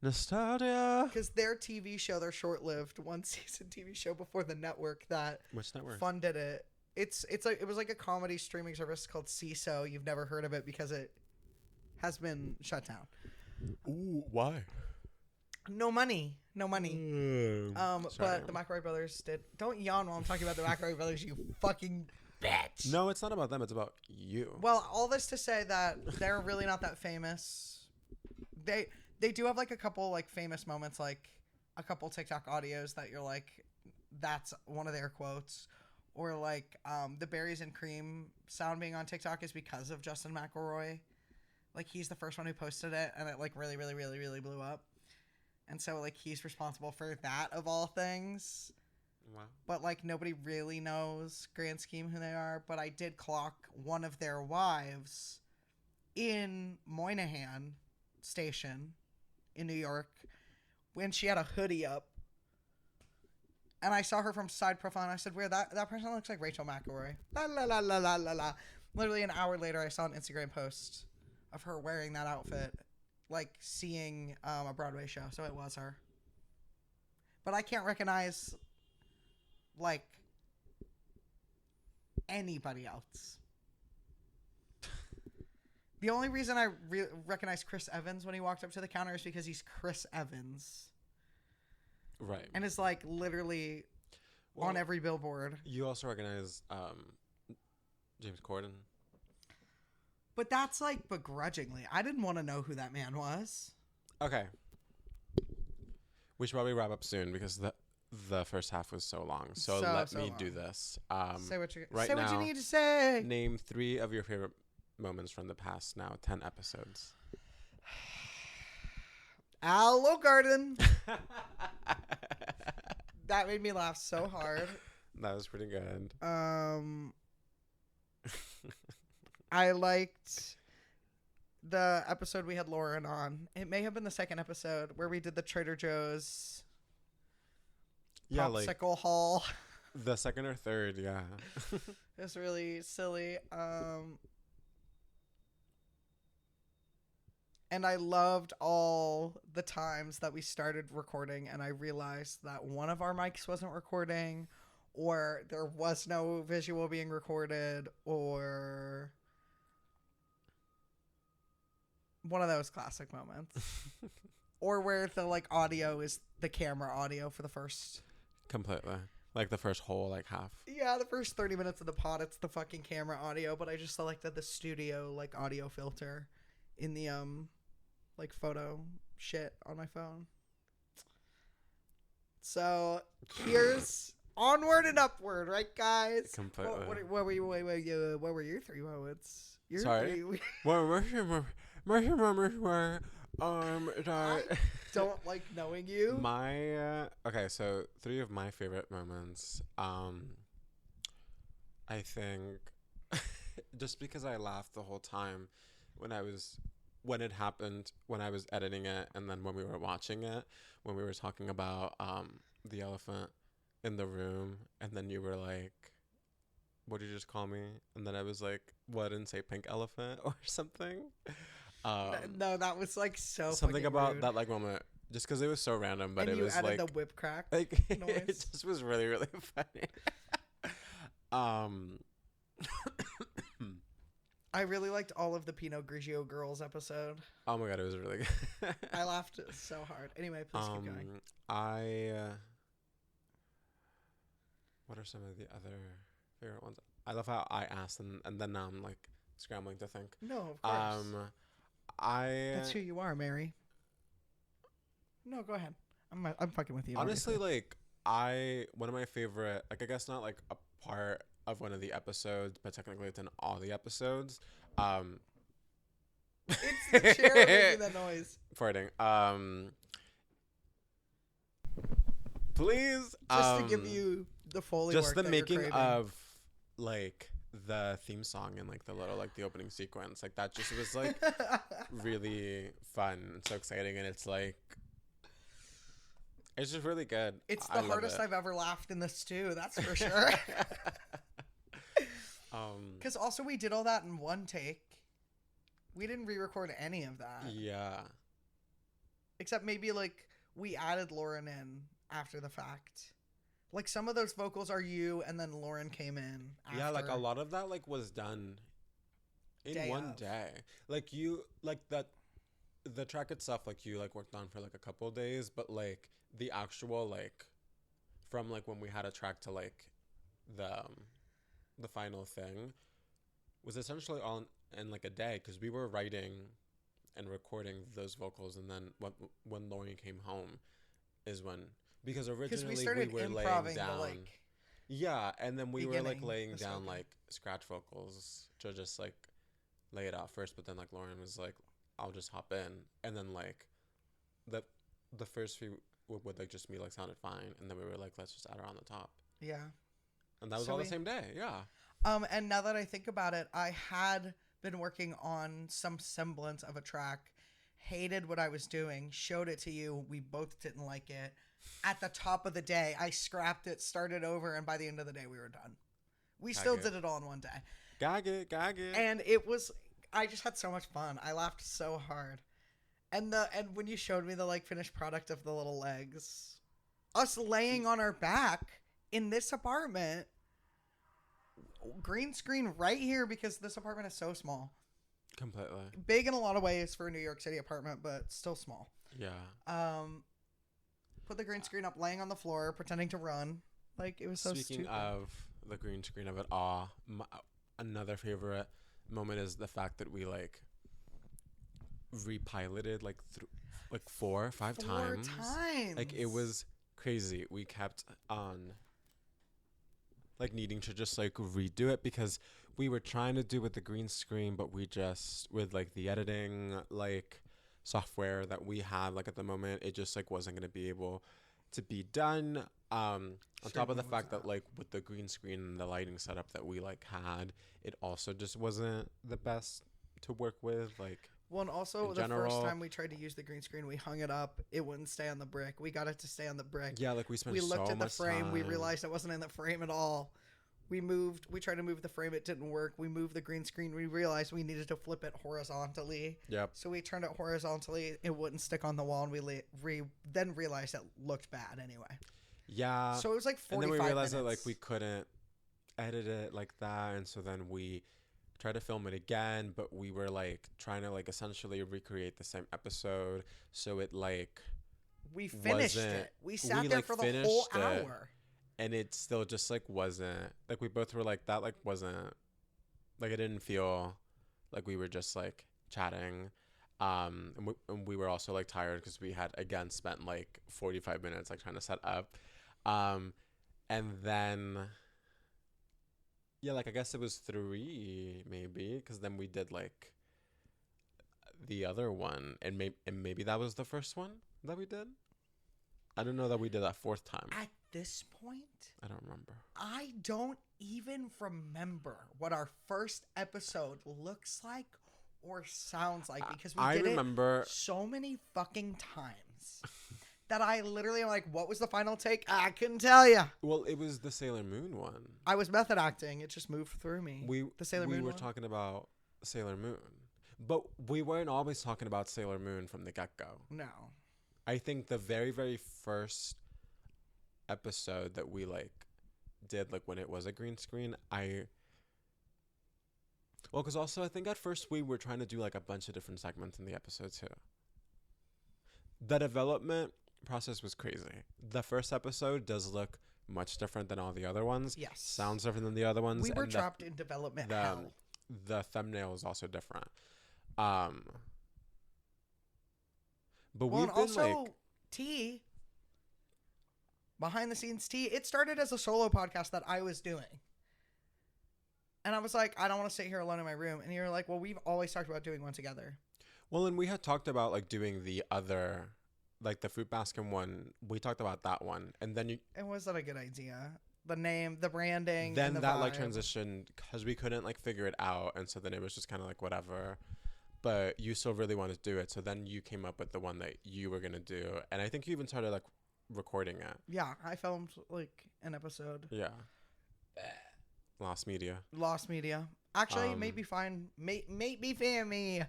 Nostalgia. Because their TV show, their short-lived one-season TV show before the network that Which network? funded it. It's like it was like a comedy streaming service called CISO. You've never heard of it because it has been shut down. Ooh, why? No money. Sorry. But the McElroy brothers did. Don't yawn while I'm talking about the McElroy brothers, you fucking bitch. No, it's not about them. It's about you. Well, all this to say that they're really not that famous. They do have like a couple like famous moments, like a couple TikTok audios that you're like, that's one of their quotes, or like the berries and cream sound being on TikTok is because of Justin McElroy. Like he's the first one who posted it, and it like really, really, really, really blew up. And so like he's responsible for that of all things. Wow. But like nobody really knows grand scheme who they are. But I did clock one of their wives in Moynihan Station in New York when she had a hoodie up And I saw her from side profile, and I said, "Where that person looks like Rachel McElroy." La la la la la la la. Literally an hour later, I saw an Instagram post of her wearing that outfit, like seeing a Broadway show. So it was her. But I can't recognize like anybody else. The only reason I recognize Chris Evans when he walked up to the counter is because he's Chris Evans. Right. And it's like literally on every billboard. You also recognize James Corden. But that's like begrudgingly. I didn't want to know who that man was. Okay. We should probably wrap up soon because the first half was so long. So let me do this. Say what you right say. now, What you need to say. Name 3 of your favorite moments from the past 10 episodes. Aloe Garden. That made me laugh so hard. That was pretty good. I liked the episode we had Lauren on. It may have been the second episode where we did the Trader Joe's popsicle haul. The second or third, yeah. It was really silly. And I loved all the times that we started recording and I realized that one of our mics wasn't recording, or there was no visual being recorded, or one of those classic moments. Or where the like audio is the camera audio for the first. Completely. Like the first whole like half. Yeah, the first 30 minutes of the pod, it's the fucking camera audio, but I just selected the studio like audio filter in the like photo shit on my phone. So here's onward and upward, right, guys? Completely. What were your 3 moments? Sorry. I don't like knowing you. Okay, so 3 of my favorite moments. I think just because I laughed the whole time when it happened, when I was editing it, and then when we were watching it, when we were talking about the elephant in the room, and then you were like, what did you just call me? And then I was like, what, and say pink elephant or something? No, that was like so something about rude. that like moment, just because it was so random, but and it you was added like the whip crack it noise. just was really, really funny. I really liked all of the Pinot Grigio girls episode. Oh my god, it was really good. I laughed so hard. Anyway, please keep going. What are some of the other favorite ones? I love how I asked and then now I'm like scrambling to think. No, of course. That's who you are, Mary. No, go ahead. I'm fucking with you. Honestly, obviously. like one of my favorite, like I guess not like a part of one of the episodes, but technically it's in all the episodes. It's the chair making that noise. Farting. Please. Just to give you the Foley just work the that making you're of like the theme song and like the little like the opening sequence, like that just was like really fun and so exciting, and it's like it's just really good. It's the hardest I've ever laughed in the stew, that's for sure. Because also we did all that in one take. We didn't re-record any of that. Yeah. Except maybe like we added Lauren in after the fact. Like some of those vocals are you, and then Lauren came in after. Yeah, like a lot of that like was done in one day. Like you like that the track itself like you like worked on for like a couple of days, but like the actual like from like when we had a track to like the final thing was essentially all in like a day, because we were writing and recording those vocals, and then when Lauren came home is when, because originally we were laying down yeah, and then we were like laying down like scratch vocals to just like lay it out first, but then like Lauren was like, I'll just hop in, and then like the first few would like just me like sounded fine, and then we were like, let's just add her on the top. Yeah. And that was all the same day. Yeah. And now that I think about it, I had been working on some semblance of a track, hated what I was doing, showed it to you. We both didn't like it. at the top of the day. I scrapped it, started over, and by the end of the day, we were done. We still did it all in one day. Gag it. And I just had so much fun. I laughed so hard. And when you showed me the like finished product of the little legs, us laying on our back in this apartment, green screen right here because this apartment is so small. Completely. Big in a lot of ways for a New York City apartment, but still small. Yeah. Put the green screen up, laying on the floor, pretending to run. Like, it was so Speaking stupid. of the green screen of it all, another favorite moment is the fact that we like repiloted like 4 or 5 times. Like, it was crazy. We kept on like needing to just like redo it because we were trying to do with the green screen, but we just with like the editing like software that we had like at the moment, it just like wasn't going to be able to be done. On top of the fact that like with the green screen and the lighting setup that we like had, it also just wasn't the best to work with. Like, well, and also the first time we tried to use the green screen, we hung it up. It wouldn't stay on the brick. We got it to stay on the brick. Yeah, like we spent We looked so at the much frame. time. We realized it wasn't in the frame at all. We tried to move the frame. It didn't work. We moved the green screen. We realized we needed to flip it horizontally. Yep. So we turned it horizontally. It wouldn't stick on the wall, and we then realized it looked bad anyway. Yeah. So it was like 45 And then we realized that minutes. like we couldn't edit it like that, and so then we tried to film it again, but we were like trying to like essentially recreate the same episode, so it like We finished wasn't- it. We sat we, there like, for the whole finished it. hour. and it still just like wasn't like, we both were like, that like wasn't like, it didn't feel like we were just like chatting. And we were also like tired because we had again spent like 45 minutes like trying to set up. And then yeah, like I guess it was 3 maybe, because then we did like the other one, and maybe that was the first one that we did. I don't know that we did that 4th time. At this point, I don't remember. I don't even remember what our first episode looks like or sounds like, because we did remember it so many fucking times that I literally am like, what was the final take? I couldn't tell you. Well, it was the Sailor Moon one. I was method acting. It just moved through me. The Sailor Moon we were one? talking about Sailor Moon, but we weren't always talking about Sailor Moon from the get-go. No. I think the very, very first episode that we like did, like when it was a green screen, because also I think at first we were trying to do like a bunch of different segments in the episode too. The development process was crazy. The first episode does look much different than all the other ones. Yes. Sounds different than the other ones. We were and trapped in development hell. The thumbnail is also different. But Well, we've and been also, like, T, behind the scenes T, it started as a solo podcast that I was doing. And I was like, I don't want to sit here alone in my room. And you're like, well, we've always talked about doing one together. well, and we had talked about like doing the other, like the fruit basket one. We talked about that one, and then And was that a good idea? The name, the branding, then and the that like vibe. transitioned because we couldn't like figure it out, and so then it was just kind of like whatever. But you still really wanted to do it, so then you came up with the one that you were gonna do, and I think you even started like recording it. Yeah, I filmed like an episode. Yeah. Lost media. Lost media. Actually, maybe find maybe fan me.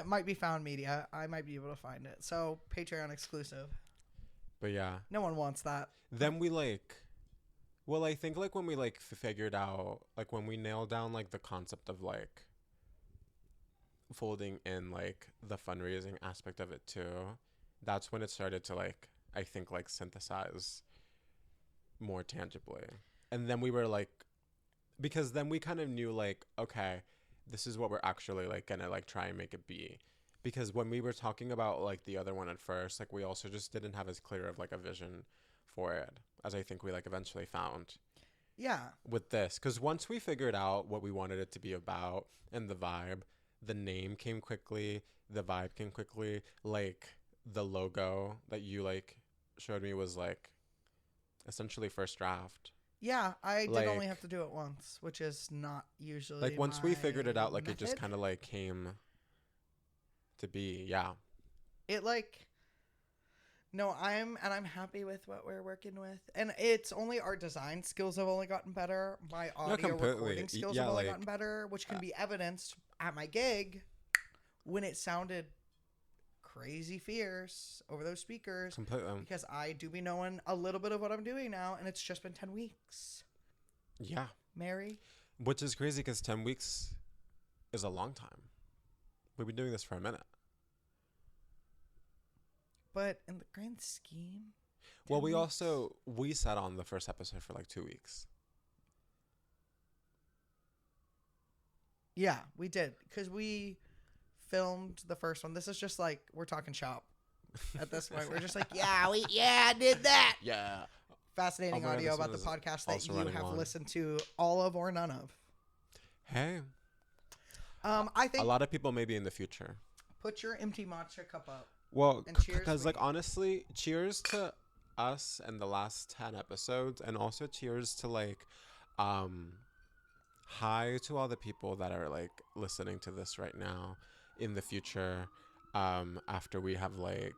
Might be found media. I might be able to find it. So Patreon exclusive. But yeah. No one wants that. Then we like, well, I think like when we like figured out, like when we nailed down like the concept of like folding in like the fundraising aspect of it too, that's when it started to like, I think like synthesize more tangibly. And then we were like, because then we kind of knew like, okay, this is what we're actually like gonna like try and make it be. Because when we were talking about like the other one at first, like we also just didn't have as clear of like a vision for it as I think we like eventually found Yeah. with this. Because once we figured out what we wanted it to be about and the vibe, the name came quickly, the vibe came quickly. Like the logo that you like showed me was like essentially first draft. Yeah, I did Like- only have to do it once, which is not usually Like once we figured it my out, like it just method. kind of like came to be. Yeah. It like No, I'm happy with what we're working with, and it's only our design skills have only gotten better. My audio completely. recording skills Yeah, have only like, gotten better, which can be evidenced at my gig when it sounded crazy fierce over those speakers. Completely. Because I do be knowing a little bit of what I'm doing now, and it's just been 10 weeks. Yeah. Mary, Which is crazy because 10 weeks is a long time. We've been doing this for a minute. but in the grand scheme, Well, 10 weeks. we sat on the first episode for like 2 weeks. Yeah, we did because we filmed the first one. This is just like we're talking shop at this point. We're just like, I did that. Yeah. Fascinating Oh my God, audio this about one the is podcast that also you running have long. listened to all of or none of. Hey. I think A lot of people maybe in the future. put your empty matcha cup up. Well, And cheers, because like sweetie. honestly, cheers to us and the last 10 episodes, and also cheers to like hi to all the people that are like listening to this right now in the future, after we have like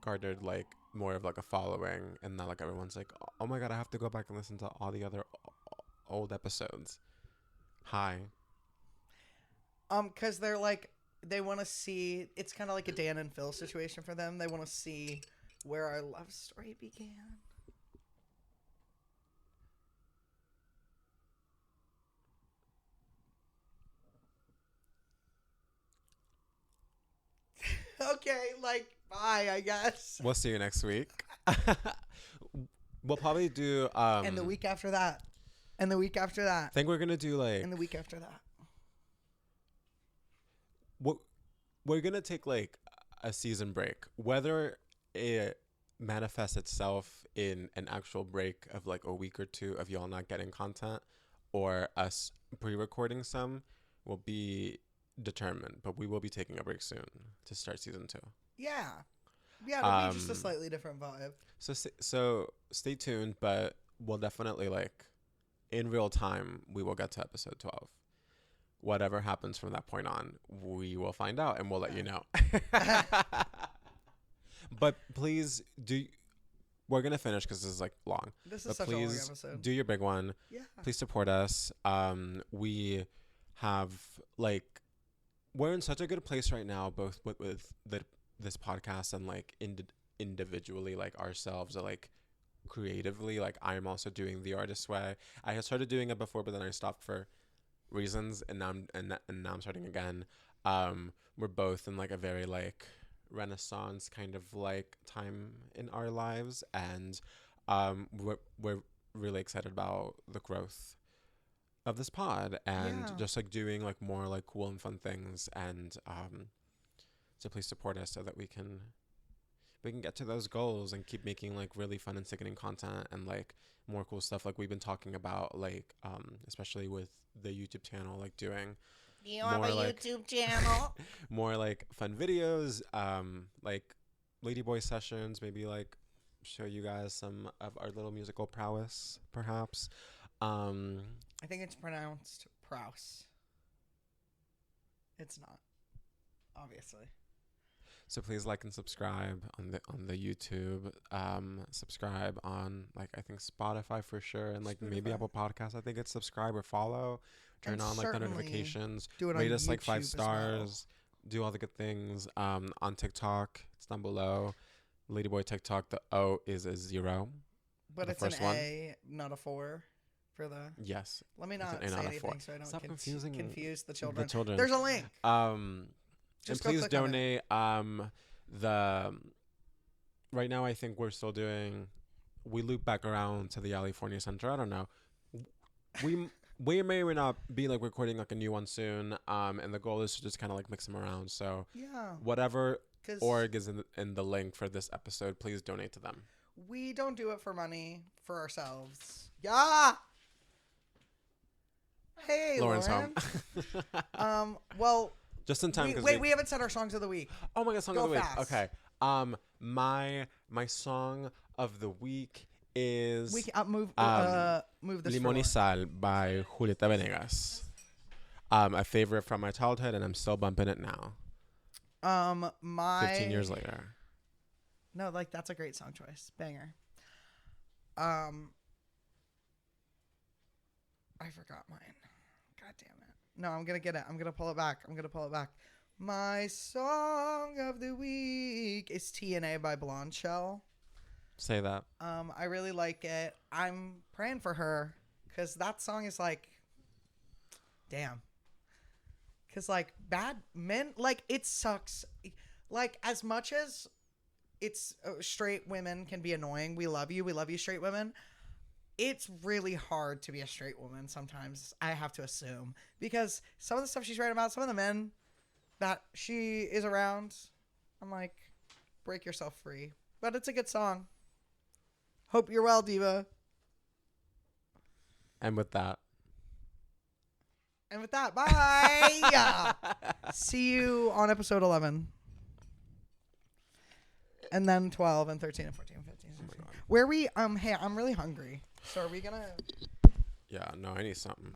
garnered like more of like a following, and now like everyone's like, oh my God, I have to go back and listen to all the other old episodes. Hi. Because they're like, they want to see, it's kind of like a Dan and Phil situation for them. They want to see where our love story began. Okay, like, bye, I guess. We'll see you next week. We'll probably do And the week after that. And the week after that. I think we're gonna do like And the week after that. we're gonna take like a season break, whether it manifests itself in an actual break of like a week or two of y'all not getting content, or us pre-recording some, will be determined. But we will be taking a break soon to start season 2. Yeah. Yeah, it'll be just a slightly different vibe. So stay tuned, but we'll definitely like in real time we will get to episode 12. Whatever happens from that point on, we will find out and we'll let you know. But please we're gonna finish because this is like long. This is But such a long please episode. do your big one. Yeah. Please support us. We have like, we're in such a good place right now, both with this podcast and like individually, like ourselves, or like creatively. Like I'm also doing the artist way. I had started doing it before, but then I stopped for reasons, and now I'm starting again. We're both in like a very like renaissance kind of like time in our lives, and we're really excited about the growth of this pod, and Yeah. just like doing like more like cool and fun things, and so please support us so that we can get to those goals and keep making like really fun and sickening content and like more cool stuff like we've been talking about, like especially with the YouTube channel, like doing You have a more, like- YouTube channel? more like fun videos, like Ladyboy sessions, maybe like show you guys some of our little musical prowess, perhaps. I think it's pronounced Prouse. It's not. Obviously. So please like and subscribe on the YouTube. Subscribe on like I think Spotify for sure, and like maybe Spotify. Apple Podcasts. I think it's subscribe or follow. Turn And on like the certainly notifications. do it on Rate us like 5 YouTube as well. stars. Do all the good things. On TikTok, it's down below. Ladyboy TikTok. The O is a 0. But The it's an first one? A, not a 4 for the... Yes. Let me It's not an A, say not a anything 4. so I don't Stop confusing confuse the children. The children. There's a link. And Just go please click on it. donate. Right now I think we're still doing. We loop back around to the California Center. I don't know. We may or not be like recording like a new one soon. And the goal is to just kind of like mix them around. So Yeah. whatever 'Cause org is in the link for this episode, please donate to them. we don't do it for money, for ourselves. Yeah. Hey, Lauren's Lauren. home. Well, Just in time. we haven't said our songs of the week. Oh my God, song Go of the week. fast. Okay. My song of the week is We can move this. Limón for y Lauren. Sal by Julieta Venegas. A favorite from my childhood, and I'm still bumping it now, My 15 years later. No, like that's a great song choice. Banger. I forgot mine. God damn it. No, I'm gonna get it. I'm gonna pull it back. My song of the week is TNA by Blonde Shell. Say that. I really like it. I'm praying for her because that song is like, damn. Because like bad men, like it sucks. Like as much as it's straight women can be annoying. We love you, straight women. It's really hard to be a straight woman sometimes, I have to assume. Because some of the stuff she's writing about, some of the men that she is around, I'm like, break yourself free. But it's a good song. Hope you're well, Diva. And with that, bye. See you on episode 11. And then 12 and 13 and 14 and 15 and 16. Where we, hey, I'm really hungry. So are we gonna... yeah, no, I need something.